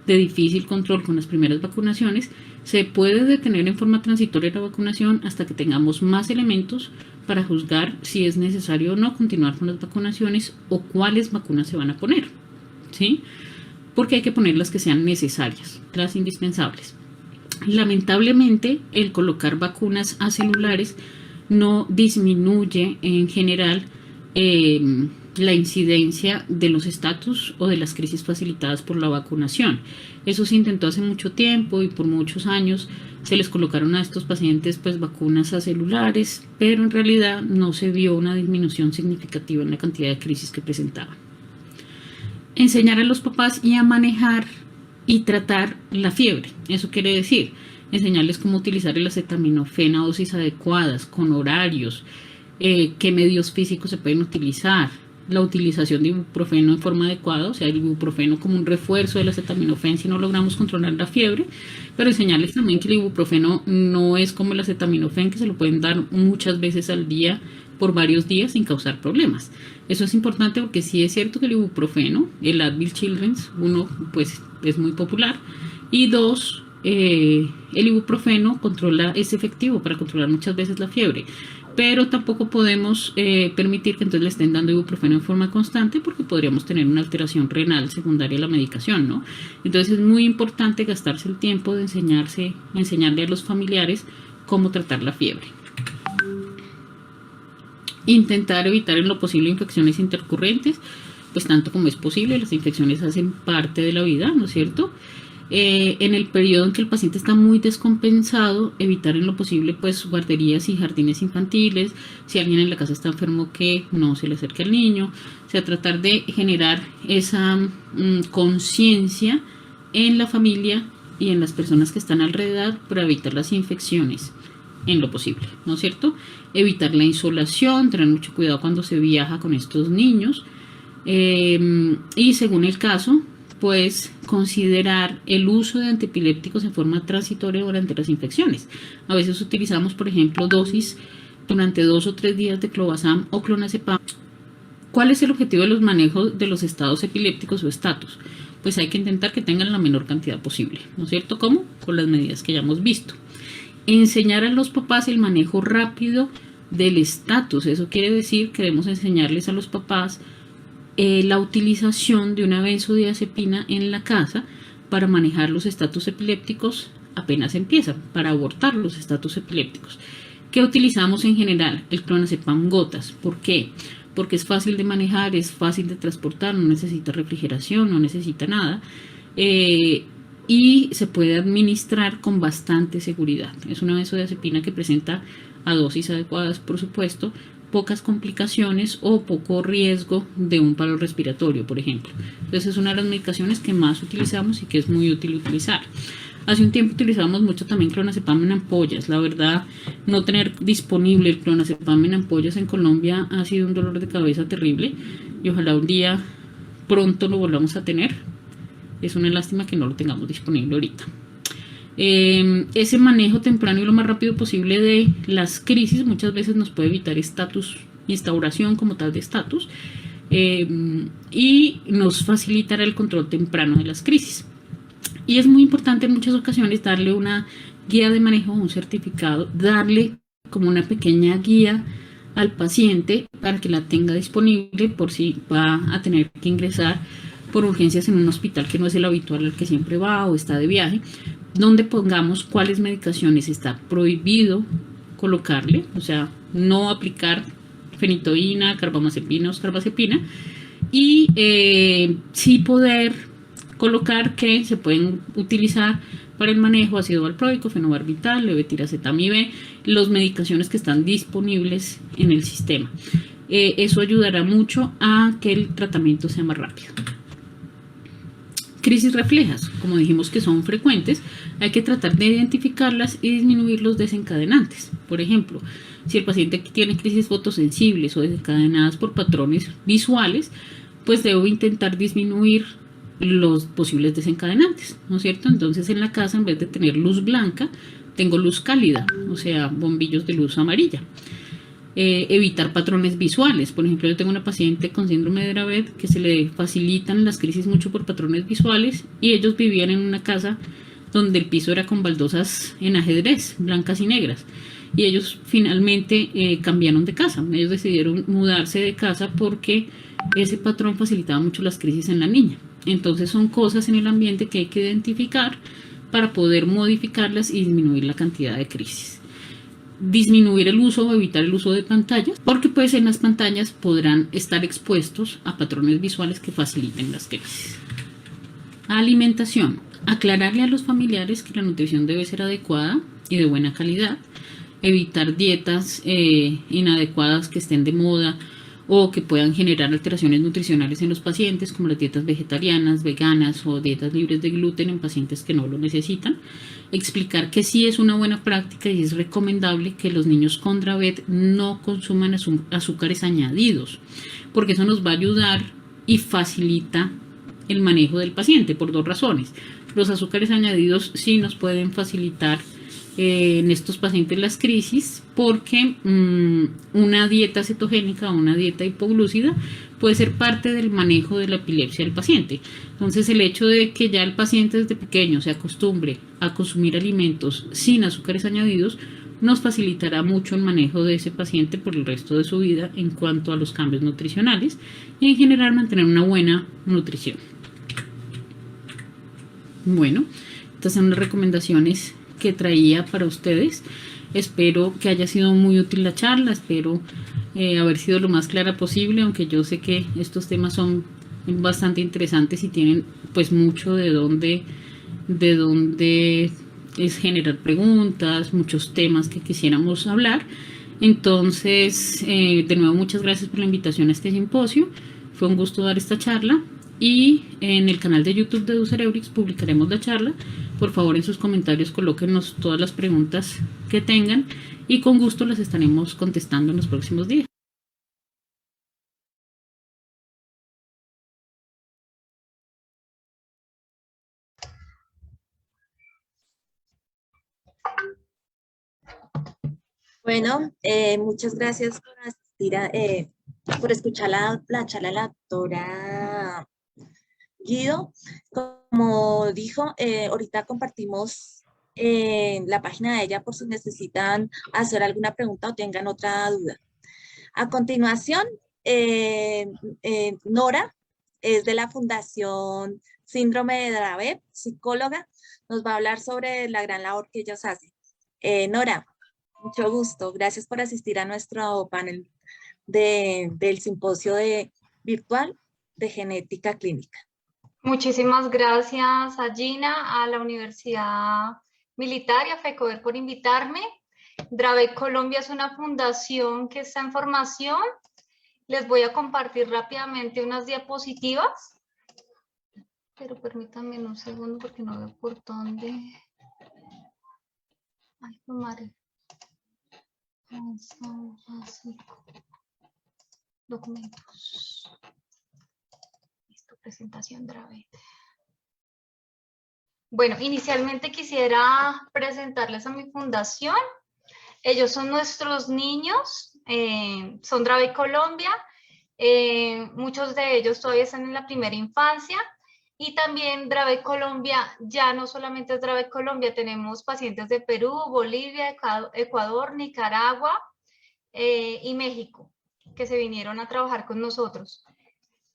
de difícil control con las primeras vacunaciones, se puede detener en forma transitoria la vacunación hasta que tengamos más elementos para juzgar si es necesario o no continuar con las vacunaciones o cuáles vacunas se van a poner, ¿sí? Porque hay que poner las que sean necesarias, las indispensables. Lamentablemente, el colocar vacunas acelulares no disminuye en general la incidencia de los estatus o de las crisis facilitadas por la vacunación. Eso se intentó hace mucho tiempo y por muchos años se les colocaron a estos pacientes pues vacunas acelulares, pero en realidad no se vio una disminución significativa en la cantidad de crisis que presentaban. Enseñar a los papás y a manejar y tratar la fiebre. Eso quiere decir enseñarles cómo utilizar el acetaminofén a dosis adecuadas, con horarios, qué medios físicos se pueden utilizar, la utilización de ibuprofeno en forma adecuada, o sea, el ibuprofeno como un refuerzo del acetaminofén si no logramos controlar la fiebre, pero enseñarles también que el ibuprofeno no es como el acetaminofén, que se lo pueden dar muchas veces al día por varios días sin causar problemas. Eso es importante porque sí es cierto que el ibuprofeno, el Advil Children's, uno, pues es muy popular, y dos, el ibuprofeno es efectivo para controlar muchas veces la fiebre, pero tampoco podemos permitir que entonces le estén dando ibuprofeno en forma constante porque podríamos tener una alteración renal secundaria a la medicación, ¿no? Entonces es muy importante gastarse el tiempo de enseñarle a los familiares cómo tratar la fiebre. Intentar evitar en lo posible infecciones intercurrentes, pues tanto como es posible, las infecciones hacen parte de la vida, ¿no es cierto? En el periodo en que el paciente está muy descompensado, evitar en lo posible pues guarderías y jardines infantiles. Si alguien en la casa está enfermo, que no se le acerque al niño. O sea, tratar de generar esa conciencia en la familia y en las personas que están alrededor para evitar las infecciones en lo posible, ¿no es cierto? Evitar la insolación, tener mucho cuidado cuando se viaja con estos niños y según el caso, pues considerar el uso de antiepilépticos en forma transitoria durante las infecciones. A veces utilizamos, por ejemplo, dosis durante 2 o 3 días de clobazam o clonazepam. ¿Cuál es el objetivo de los manejos de los estados epilépticos o estatus? Pues hay que intentar que tengan la menor cantidad posible, ¿no es cierto? ¿Cómo? Con las medidas que ya hemos visto. Enseñar a los papás el manejo rápido del estatus. Eso quiere decir que debemos enseñarles a los papás la utilización de una benzodiazepina en la casa para manejar los estatus epilépticos apenas empiezan, para abortar los estatus epilépticos. ¿Qué utilizamos en general? El clonazepam gotas. ¿Por qué? Porque es fácil de manejar, es fácil de transportar, no necesita refrigeración, no necesita nada. Y se puede administrar con bastante seguridad. Es una benzodiazepina que presenta, a dosis adecuadas por supuesto, pocas complicaciones o poco riesgo de un paro respiratorio, por ejemplo. Entonces es una de las medicaciones que más utilizamos y que es muy útil utilizar. Hace un tiempo utilizábamos mucho también clonazepam en ampollas. La verdad, no tener disponible el clonazepam en ampollas en Colombia ha sido un dolor de cabeza terrible y ojalá un día pronto lo volvamos a tener. Es una lástima que no lo tengamos disponible ahorita. Ese manejo temprano y lo más rápido posible de las crisis muchas veces nos puede evitar instauración como tal de estatus y nos facilitará el control temprano de las crisis. Y es muy importante en muchas ocasiones darle una guía de manejo, un certificado, darle como una pequeña guía al paciente para que la tenga disponible por si va a tener que ingresar por urgencias en un hospital que no es el habitual al que siempre va o está de viaje, donde pongamos cuáles medicaciones está prohibido colocarle, o sea, no aplicar fenitoína, carbamazepina o carbazepina, y sí poder colocar que se pueden utilizar para el manejo ácido valproico, fenobarbital, levetiracetam-IB, las medicaciones que están disponibles en el sistema. Eso ayudará mucho a que el tratamiento sea más rápido. Crisis reflejas, como dijimos que son frecuentes, hay que tratar de identificarlas y disminuir los desencadenantes. Por ejemplo, si el paciente tiene crisis fotosensibles o desencadenadas por patrones visuales, pues debo intentar disminuir los posibles desencadenantes, ¿no es cierto? Entonces en la casa, en vez de tener luz blanca, tengo luz cálida, o sea, bombillos de luz amarilla. Evitar patrones visuales. Por ejemplo, yo tengo una paciente con síndrome de Dravet que se le facilitan las crisis mucho por patrones visuales y ellos vivían en una casa donde el piso era con baldosas en ajedrez, blancas y negras. Y ellos finalmente cambiaron de casa. Ellos decidieron mudarse de casa porque ese patrón facilitaba mucho las crisis en la niña. Entonces son cosas en el ambiente que hay que identificar para poder modificarlas y disminuir la cantidad de crisis. Disminuir el uso o evitar el uso de pantallas, porque pues en las pantallas podrán estar expuestos a patrones visuales que faciliten las crisis. Alimentación. Aclararle a los familiares que la nutrición debe ser adecuada y de buena calidad. Evitar dietas inadecuadas que estén de moda o que puedan generar alteraciones nutricionales en los pacientes, como las dietas vegetarianas, veganas o dietas libres de gluten en pacientes que no lo necesitan. Explicar que sí es una buena práctica y es recomendable que los niños con Dravet no consuman azúcares añadidos, porque eso nos va a ayudar y facilita el manejo del paciente por dos razones. Los azúcares añadidos sí nos pueden facilitar en estos pacientes las crisis porque una dieta cetogénica o una dieta hipoglúcida puede ser parte del manejo de la epilepsia del paciente. Entonces el hecho de que ya el paciente desde pequeño se acostumbre a consumir alimentos sin azúcares añadidos nos facilitará mucho el manejo de ese paciente por el resto de su vida en cuanto a los cambios nutricionales y en general mantener una buena nutrición. Bueno, estas son las recomendaciones que traía para ustedes. Espero que haya sido muy útil la charla, espero haber sido lo más clara posible, aunque yo sé que estos temas son bastante interesantes y tienen pues mucho de dónde es generar preguntas, muchos temas que quisiéramos hablar. Entonces, de nuevo, muchas gracias por la invitación a este simposio. Fue un gusto dar esta charla y en el canal de YouTube de Ducerebrix publicaremos la charla. Por favor, en sus comentarios colóquenos todas las preguntas que tengan y con gusto las estaremos contestando en los próximos días. Bueno, muchas gracias por asistir por escuchar la charla de la doctora Guido. Como dijo, ahorita compartimos la página de ella por si necesitan hacer alguna pregunta o tengan otra duda. A continuación, Nora es de la Fundación Síndrome de Dravet, psicóloga, nos va a hablar sobre la gran labor que ellos hacen. Nora, mucho gusto. Gracias por asistir a nuestro panel del simposio virtual de genética clínica. Muchísimas gracias a Gina, a la Universidad Militar y a FECODER por invitarme. Dravet Colombia es una fundación que está en formación. Les voy a compartir rápidamente unas diapositivas, pero permítanme un segundo porque no veo por dónde. Ay, madre. Documentos. Listo, presentación Dravet. Bueno, inicialmente quisiera presentarles a mi fundación. Ellos son nuestros niños, son Dravet Colombia. Muchos de ellos todavía están en la primera infancia. Y también Dravet Colombia, ya no solamente es Dravet Colombia, tenemos pacientes de Perú, Bolivia, Ecuador, Nicaragua y México, que se vinieron a trabajar con nosotros.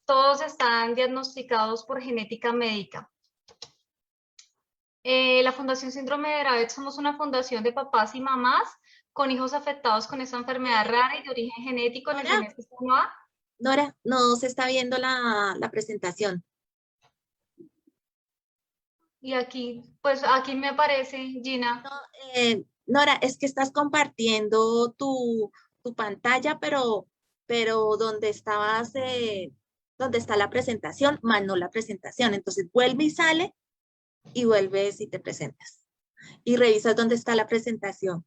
Todos están diagnosticados por genética médica. La Fundación Síndrome de Dravet somos una fundación de papás y mamás con hijos afectados con esta enfermedad rara y de origen genético. Nora, no se está viendo la presentación. Y aquí, pues aquí me aparece, Gina. No, Nora, es que estás compartiendo tu pantalla, pero donde estabas, donde está la presentación, más no la presentación. Entonces vuelve y sale y vuelves y te presentas. Y revisas dónde está la presentación.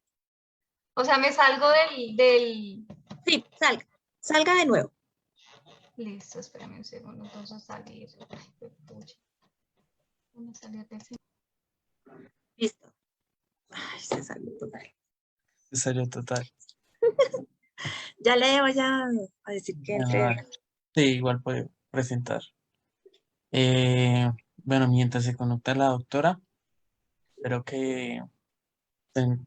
O sea, me salgo del... Sí, salga de nuevo. Listo, espérame un segundo, entonces salir. ¿Dónde salió ese? Listo. Ay, se salió total. Se salió total. Ya le voy a decir que entre. Sí, igual puede presentar. Bueno, mientras se conecta la doctora, espero que estén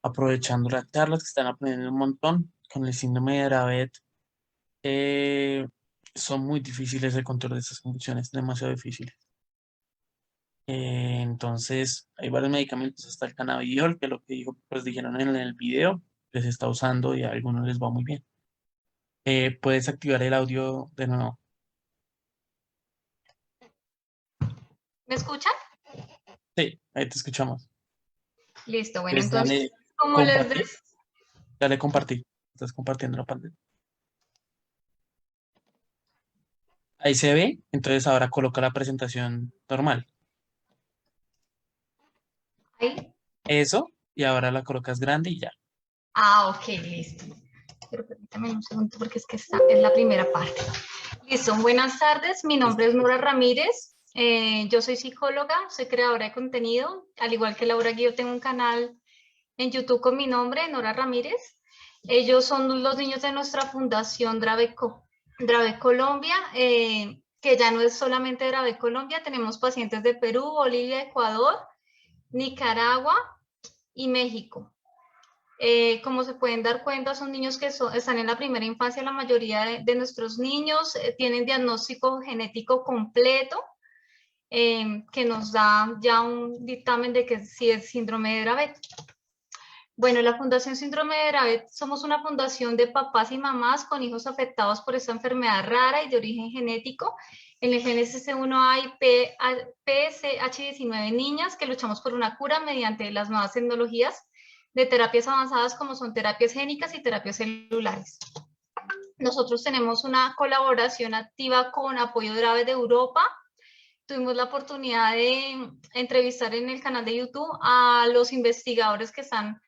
aprovechando las charlas, que están aprendiendo un montón con el síndrome de Dravet. Son muy difíciles el control de estas condiciones, demasiado difíciles. Entonces, hay varios medicamentos, hasta el cannabidiol, que lo que pues dijeron en el video, que se está usando y a algunos les va muy bien. Puedes activar el audio de nuevo. ¿Me escuchan? Sí, ahí te escuchamos. Listo, bueno, Pues entonces, como les decía... Dale compartir. Estás compartiendo la pantalla. Ahí se ve, entonces ahora coloca la presentación normal. Ahí. Eso, y ahora la colocas grande y ya. Ah, ok, listo. Pero permítame un segundo porque es que esta es la primera parte. Listo, buenas tardes. Mi nombre es Nora Ramírez. Yo soy psicóloga, soy creadora de contenido. Al igual que Laura Guío, tengo un canal en YouTube con mi nombre, Nora Ramírez. Ellos son los niños de nuestra fundación Dravet Colombia, que ya no es solamente Dravet Colombia, tenemos pacientes de Perú, Bolivia, Ecuador, Nicaragua y México. Como se pueden dar cuenta, son niños que están en la primera infancia. La mayoría de nuestros niños tienen diagnóstico genético completo, que nos da ya un dictamen de que sí es síndrome de Dravet. Bueno, la Fundación Síndrome de Dravet somos una fundación de papás y mamás con hijos afectados por esta enfermedad rara y de origen genético. En el GNSS1 hay PSH19 niñas que luchamos por una cura mediante las nuevas tecnologías de terapias avanzadas como son terapias génicas y terapias celulares. Nosotros tenemos una colaboración activa con Apoyo Dravet de Europa. Tuvimos la oportunidad de entrevistar en el canal de YouTube a los investigadores que están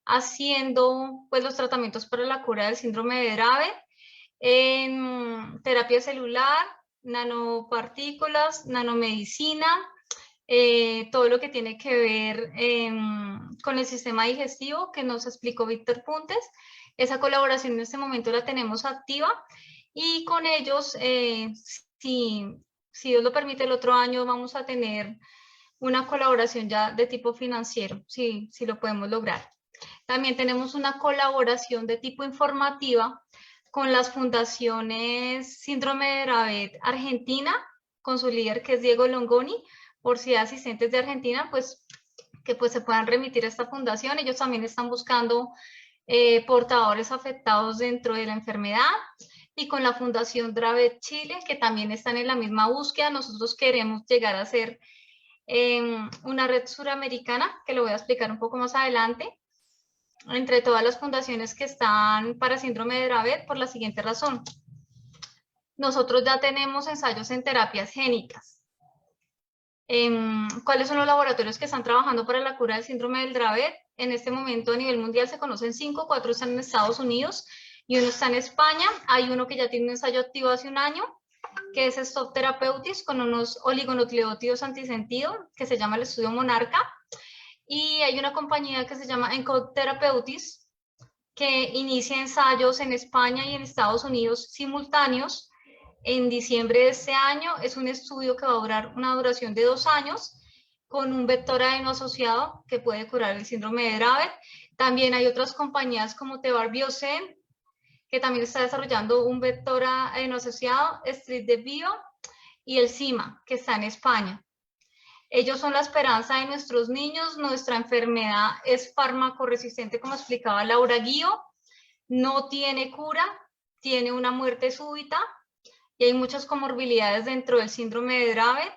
haciendo pues los tratamientos para la cura del síndrome de Dravet en terapia celular, nanopartículas, nanomedicina, todo lo que tiene que ver con el sistema digestivo que nos explicó Víctor Puntes. Esa colaboración en este momento la tenemos activa y con ellos, si Dios lo permite, el otro año vamos a tener una colaboración ya de tipo financiero, si lo podemos lograr. También tenemos una colaboración de tipo informativa con las fundaciones Síndrome de Dravet Argentina, con su líder que es Diego Longoni, por si hay asistentes de Argentina, pues que pues se puedan remitir a esta fundación. Ellos también están buscando portadores afectados dentro de la enfermedad, y con la Fundación Dravet Chile, que también están en la misma búsqueda. Nosotros queremos llegar a ser una red suramericana, que lo voy a explicar un poco más adelante, entre todas las fundaciones que están para síndrome de Dravet, por la siguiente razón. Nosotros ya tenemos ensayos en terapias génicas. ¿Cuáles son los laboratorios que están trabajando para la cura del síndrome del Dravet? En este momento a nivel mundial se conocen 5, 4 están en Estados Unidos y 1 está en España. Hay uno que ya tiene un ensayo activo hace un año, que es Stop Therapeutics, con unos oligonucleótidos antisentido, que se llama el estudio Monarca. Y hay una compañía que se llama Encode Therapeutics, que inicia ensayos en España y en Estados Unidos simultáneos en diciembre de este año. Es un estudio que va a durar una duración de 2 años, con un vector ADN asociado que puede curar el síndrome de Dravet. También hay otras compañías como Tevar Biocen, que también está desarrollando un vector ADN asociado, Street de Bio, y el CIMA, que está en España. Ellos son la esperanza de nuestros niños. Nuestra enfermedad es fármaco-resistente, como explicaba Laura Guío. No tiene cura, tiene una muerte súbita, y hay muchas comorbilidades dentro del síndrome de Dravet.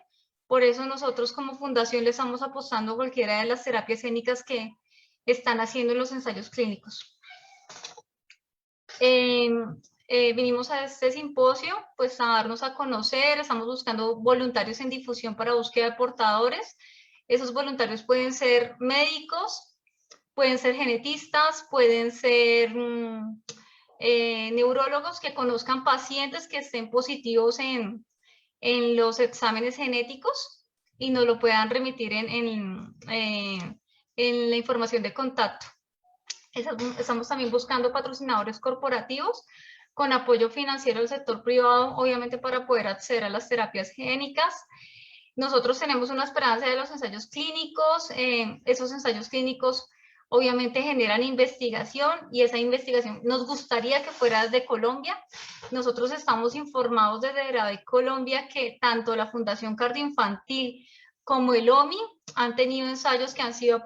Por eso nosotros como fundación le estamos apostando a cualquiera de las terapias génicas que están haciendo en los ensayos clínicos. Vinimos a este simposio pues a darnos a conocer. Estamos buscando voluntarios en difusión para búsqueda de portadores. Esos voluntarios pueden ser médicos, pueden ser genetistas, pueden ser neurólogos que conozcan pacientes que estén positivos en los exámenes genéticos y nos lo puedan remitir en la información de contacto. Estamos también buscando patrocinadores corporativos con apoyo financiero del sector privado, obviamente para poder acceder a las terapias génicas. Nosotros tenemos una esperanza de los ensayos clínicos. Esos ensayos clínicos obviamente generan investigación, y esa investigación nos gustaría que fuera desde Colombia. Nosotros estamos informados desde Dravet Colombia que tanto la Fundación Cardioinfantil como el OMI han tenido ensayos que han sido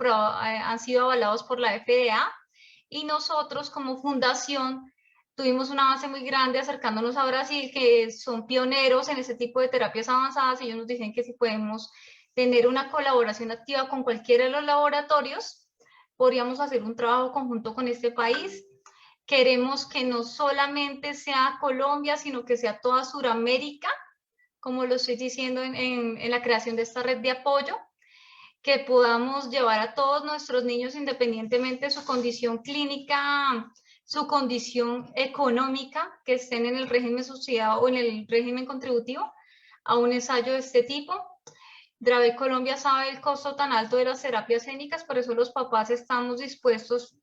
avalados por la FDA, y nosotros como fundación tuvimos un avance muy grande acercándonos a Brasil, que son pioneros en ese tipo de terapias avanzadas. Ellos nos dicen que si podemos tener una colaboración activa con cualquiera de los laboratorios, podríamos hacer un trabajo conjunto con este país. Queremos que no solamente sea Colombia, sino que sea toda Sudamérica, como lo estoy diciendo en la creación de esta red de apoyo, que podamos llevar a todos nuestros niños, independientemente de su condición clínica, su condición económica, que estén en el régimen subsidiado o en el régimen contributivo, a un ensayo de este tipo. Dravet Colombia sabe el costo tan alto de las terapias génicas, por eso los papás estamos dispuestos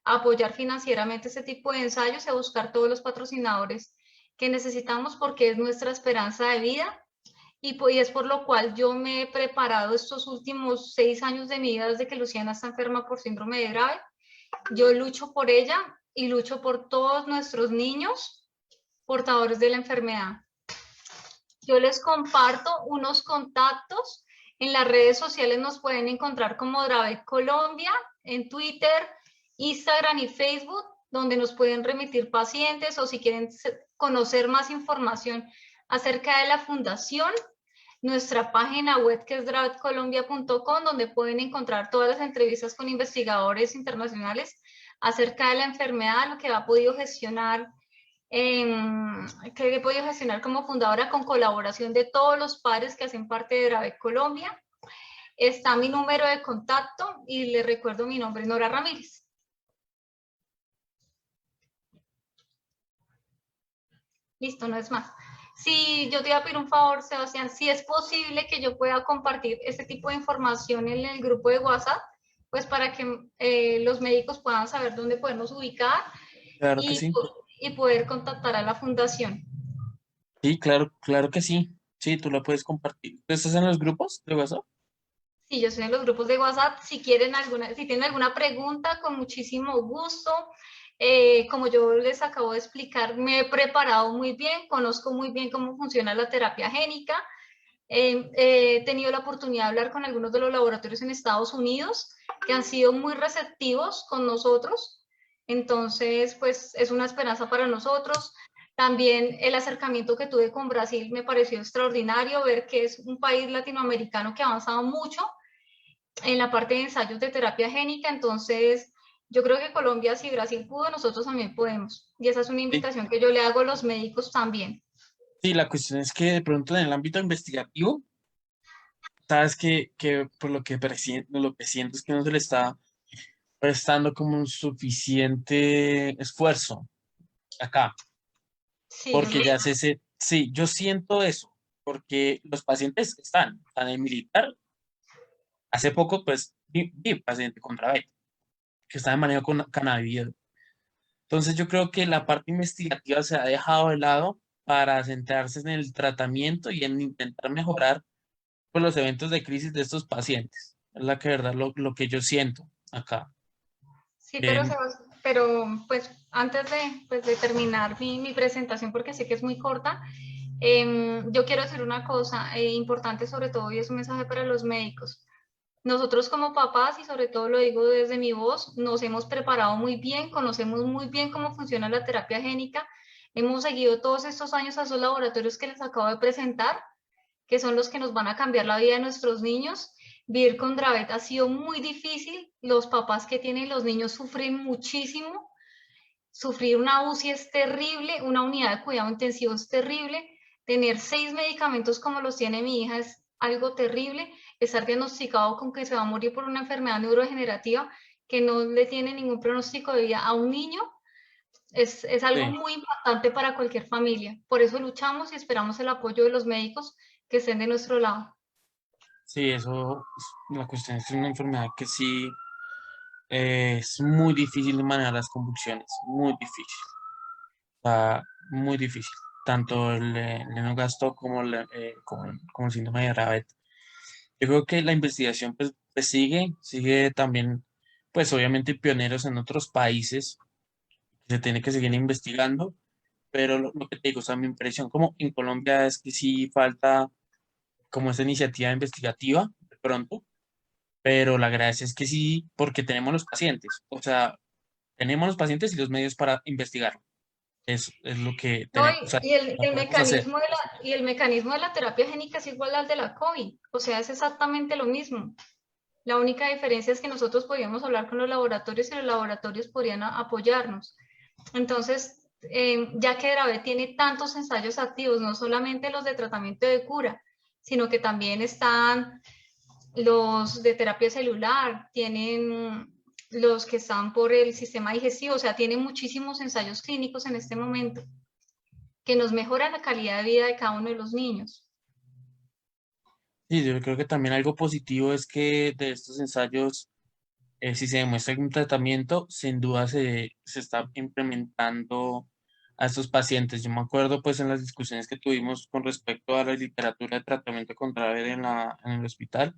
a apoyar financieramente este tipo de ensayos y a buscar todos los patrocinadores que necesitamos, porque es nuestra esperanza de vida. Y es por lo cual yo me he preparado estos últimos 6 años de mi vida, desde que Luciana está enferma por síndrome de Dravet. Yo lucho por ella y lucho por todos nuestros niños portadores de la enfermedad. Yo les comparto unos contactos. En las redes sociales nos pueden encontrar como Dravet Colombia, en Twitter, Instagram y Facebook, donde nos pueden remitir pacientes, o si quieren conocer más información acerca de la fundación, nuestra página web, que es dravetcolombia.com, donde pueden encontrar todas las entrevistas con investigadores internacionales acerca de la enfermedad, lo que ha podido gestionar, que he podido gestionar como fundadora con colaboración de todos los padres que hacen parte de Dravet Colombia. Está mi número de contacto y les recuerdo, mi nombre es Nora Ramírez. Listo, no es más. Si yo te voy a pedir un favor, Sebastián, si es posible que yo pueda compartir este tipo de información en el grupo de WhatsApp, pues para que los médicos puedan saber dónde podernos ubicar, Claro que sí. y poder contactar a la fundación. Sí, claro, claro que sí. Sí, tú la puedes compartir. ¿Tú estás en los grupos de WhatsApp? Sí, yo estoy en los grupos de WhatsApp. Si tienen alguna pregunta, con muchísimo gusto. Como yo les acabo de explicar, me he preparado muy bien, conozco muy bien cómo funciona la terapia génica. He tenido la oportunidad de hablar con algunos de los laboratorios en Estados Unidos que han sido muy receptivos con nosotros. Entonces, pues es una esperanza para nosotros. También el acercamiento que tuve con Brasil me pareció extraordinario, ver que es un país latinoamericano que ha avanzado mucho en la parte de ensayos de terapia génica. Entonces, yo creo que Colombia, si Brasil pudo, nosotros también podemos. Y esa es una Sí, invitación que yo le hago a los médicos también. sí, la cuestión es que de pronto en el ámbito investigativo, sabes que por lo que siento es que no se le está prestando como un suficiente esfuerzo acá, Sí, porque ya sí, yo siento eso, porque los pacientes están en militar. Hace poco, pues, vi paciente con diabetes, que está de manejo con cannabis. Entonces, yo creo que la parte investigativa se ha dejado de lado para centrarse en el tratamiento y en intentar mejorar pues, los eventos de crisis de estos pacientes. Es la que verdad lo que yo siento acá. sí, pero, Em, pero pues antes de, pues, de terminar mi presentación, porque sé que es muy corta, yo quiero decir una cosa importante sobre todo y es un mensaje para los médicos. Nosotros como papás, y sobre todo lo digo desde mi voz, nos hemos preparado muy bien, conocemos muy bien cómo funciona la terapia génica, hemos seguido todos estos años a esos laboratorios que les acabo de presentar, que son los que nos van a cambiar la vida de nuestros niños. Vivir con Dravet ha sido muy difícil, los papás que tienen los niños sufren muchísimo, sufrir una UCI es terrible, una unidad de cuidado intensivo es terrible, tener 6 medicamentos como los tiene mi hija es algo terrible, estar diagnosticado con que se va a morir por una enfermedad neurodegenerativa que no le tiene ningún pronóstico de vida a un niño, es algo sí, muy importante para cualquier familia. Por eso luchamos y esperamos el apoyo de los médicos que estén de nuestro lado. sí, la cuestión es una enfermedad que sí es muy difícil de manejar las convulsiones, muy difícil, está muy difícil. Tanto el lennox-gastaut como el síndrome de Dravet. Yo creo que la investigación pues sigue también, pues obviamente pioneros en otros países, se tiene que seguir investigando, pero lo que te digo, o sea, mi impresión como en Colombia es que sí falta como esa iniciativa investigativa de pronto, pero la gracia es que sí, porque tenemos los pacientes, o sea, tenemos los pacientes y los medios para investigar. Es lo que No, tenemos, o sea, lo podemos hacer. y el mecanismo de la terapia génica es igual al de la COVID, o sea, es exactamente lo mismo. La única diferencia es que nosotros podíamos hablar con los laboratorios y los laboratorios podrían apoyarnos. Entonces, ya que Dravet tiene tantos ensayos activos, no solamente los de tratamiento de cura, sino que también están los de terapia celular, tienen los que están por el sistema digestivo, o sea, tienen muchísimos ensayos clínicos en este momento que nos mejoran la calidad de vida de cada uno de los niños. Sí, yo creo que también algo positivo es que de estos ensayos, si se demuestra algún tratamiento, sin duda se está implementando a estos pacientes. Yo me acuerdo pues en las discusiones que tuvimos con respecto a la literatura de tratamiento contra VER en el hospital,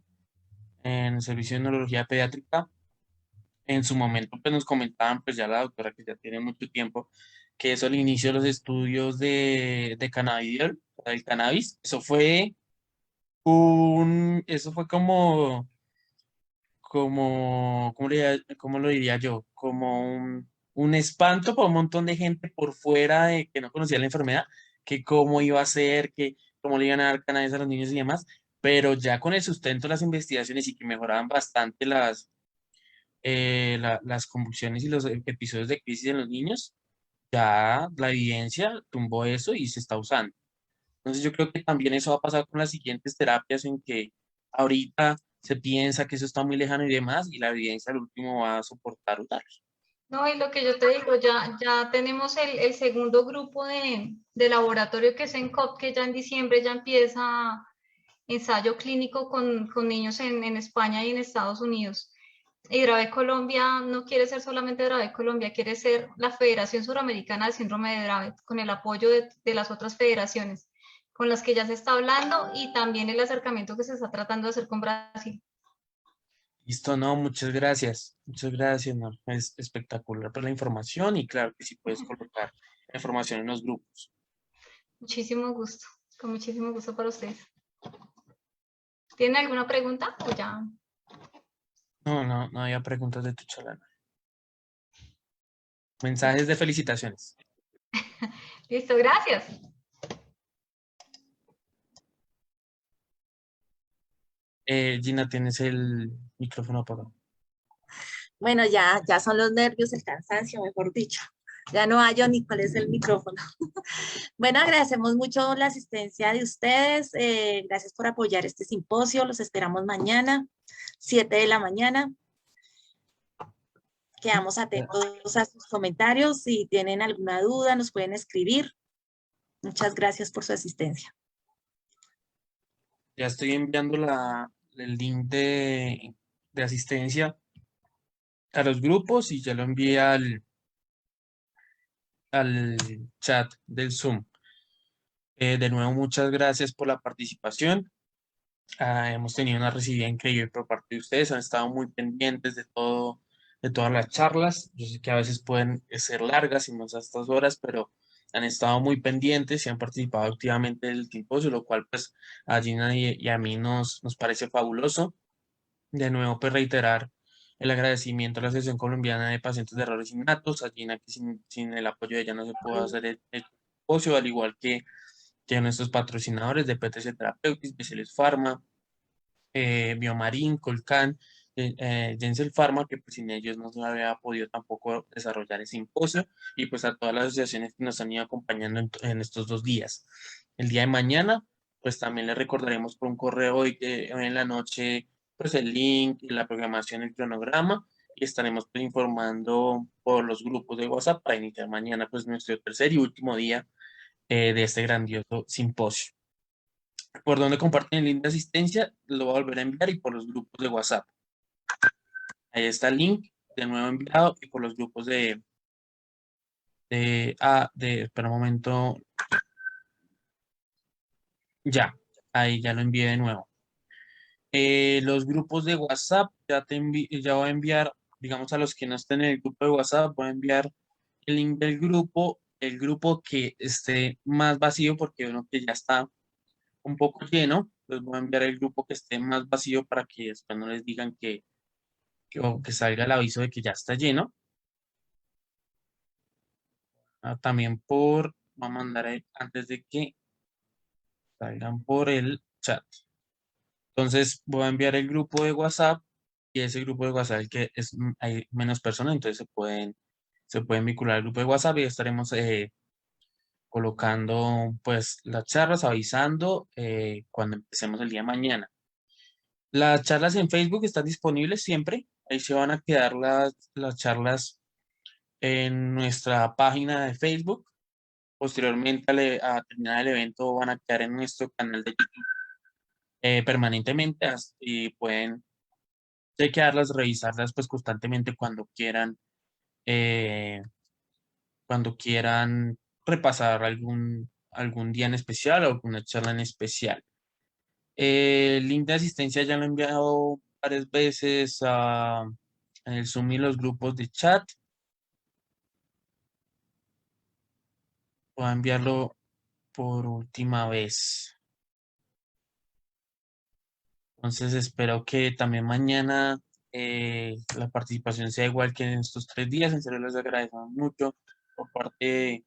en el servicio de neurología pediátrica. En su momento, pues nos comentaban, pues ya la doctora que ya tiene mucho tiempo, que eso al inicio de los estudios de cannabidiol, del cannabis, eso fue ¿cómo lo diría yo? Como un espanto para un montón de gente por fuera de que no conocía la enfermedad, que cómo iba a ser, que cómo le iban a dar cannabis a los niños y demás, pero ya con el sustento de las investigaciones y que mejoraban bastante las convulsiones y los episodios de crisis en los niños, ya la evidencia tumbó eso y se está usando. Entonces yo creo que también eso va a pasar con las siguientes terapias en que ahorita se piensa que eso está muy lejano y demás, y la evidencia al último va a soportar usarlos. No, y lo que yo te digo, ya tenemos el segundo grupo de laboratorio que es en COP, que ya en diciembre ya empieza ensayo clínico con niños en España y en Estados Unidos. Y Dravet Colombia no quiere ser solamente Dravet Colombia, quiere ser la Federación Suramericana del Síndrome de Dravet, con el apoyo de las otras federaciones con las que ya se está hablando y también el acercamiento que se está tratando de hacer con Brasil. Listo, no, muchas gracias. Muchas gracias, no. Es espectacular por la información y claro que sí puedes colocar la información en los grupos. Muchísimo gusto, con muchísimo gusto para ustedes. ¿Tienen alguna pregunta o ya? No había preguntas de tu charla. Mensajes de felicitaciones. Listo, gracias. Gina, tienes el micrófono apagado. Bueno, ya son los nervios, el cansancio, mejor dicho. Ya no hallo ni cuál es el micrófono. Bueno, agradecemos mucho la asistencia de ustedes. Gracias por apoyar este simposio. Los esperamos mañana, 7 de la mañana. Quedamos atentos a sus comentarios. Si tienen alguna duda, nos pueden escribir. Muchas gracias por su asistencia. Ya estoy enviando el link de asistencia a los grupos y ya lo envié al chat del Zoom. De nuevo, muchas gracias por la participación. Hemos tenido una recibida increíble por parte de ustedes. Han estado muy pendientes de todas las charlas. Yo sé que a veces pueden ser largas y no a estas horas, pero han estado muy pendientes y han participado activamente del simposio, lo cual pues a Gina y a mí nos parece fabuloso. De nuevo, pues reiterar el agradecimiento a la Asociación Colombiana de Pacientes de Errores Innatos, a Gina, que sin el apoyo de ella no se puede hacer el simposio, al igual que a nuestros patrocinadores de PTC Therapeutics, Beceles Pharma, Biomarin, Colcan, Gensel Pharma, que pues sin ellos no se había podido tampoco desarrollar ese simposio, y pues a todas las asociaciones que nos han ido acompañando en estos 2 días. El día de mañana, pues también les recordaremos por un correo hoy en la noche, pues el link, la programación, el cronograma, y estaremos pues, informando por los grupos de WhatsApp para iniciar mañana pues nuestro tercer y último día de este grandioso simposio. Por donde comparten el link de asistencia, lo voy a volver a enviar y por los grupos de WhatsApp. Ahí está el link de nuevo enviado y por los grupos espera un momento, ahí ya lo envié de nuevo. Los grupos de WhatsApp, ya voy a enviar, digamos a los que no estén en el grupo de WhatsApp, voy a enviar el link del grupo, el grupo que esté más vacío porque uno que ya está un poco lleno, les voy a enviar el grupo que esté más vacío para que después no les digan o que salga el aviso de que ya está lleno. También voy a mandar antes de que salgan por el chat. Entonces voy a enviar el grupo de WhatsApp y ese grupo de WhatsApp hay menos personas, entonces se pueden vincular al grupo de WhatsApp y estaremos colocando pues las charlas, avisando cuando empecemos el día de mañana. Las charlas en Facebook están disponibles siempre. Ahí se van a quedar las charlas en nuestra página de Facebook. Posteriormente a terminar el evento van a quedar en nuestro canal de YouTube permanentemente y pueden chequearlas, revisarlas pues constantemente eh, cuando quieran repasar algún día en especial o alguna charla en especial. El link de asistencia ya lo he enviado varias veces en el Zoom y los grupos de chat. Voy a enviarlo por última vez. Entonces espero que también mañana la participación sea igual que en estos 3 días. En serio les agradecemos mucho por parte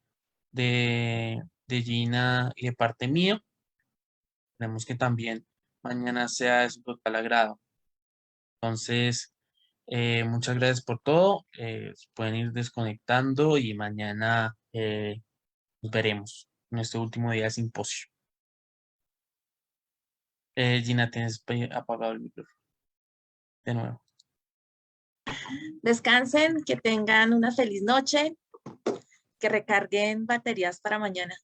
de Gina y de parte mía. Esperemos que también mañana sea de su total agrado. Entonces, muchas gracias por todo. Pueden ir desconectando y mañana nos veremos en este último día de simposio. Gina, tienes apagado el micrófono. De nuevo. Descansen, que tengan una feliz noche, que recarguen baterías para mañana.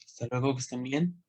Hasta luego, que estén bien.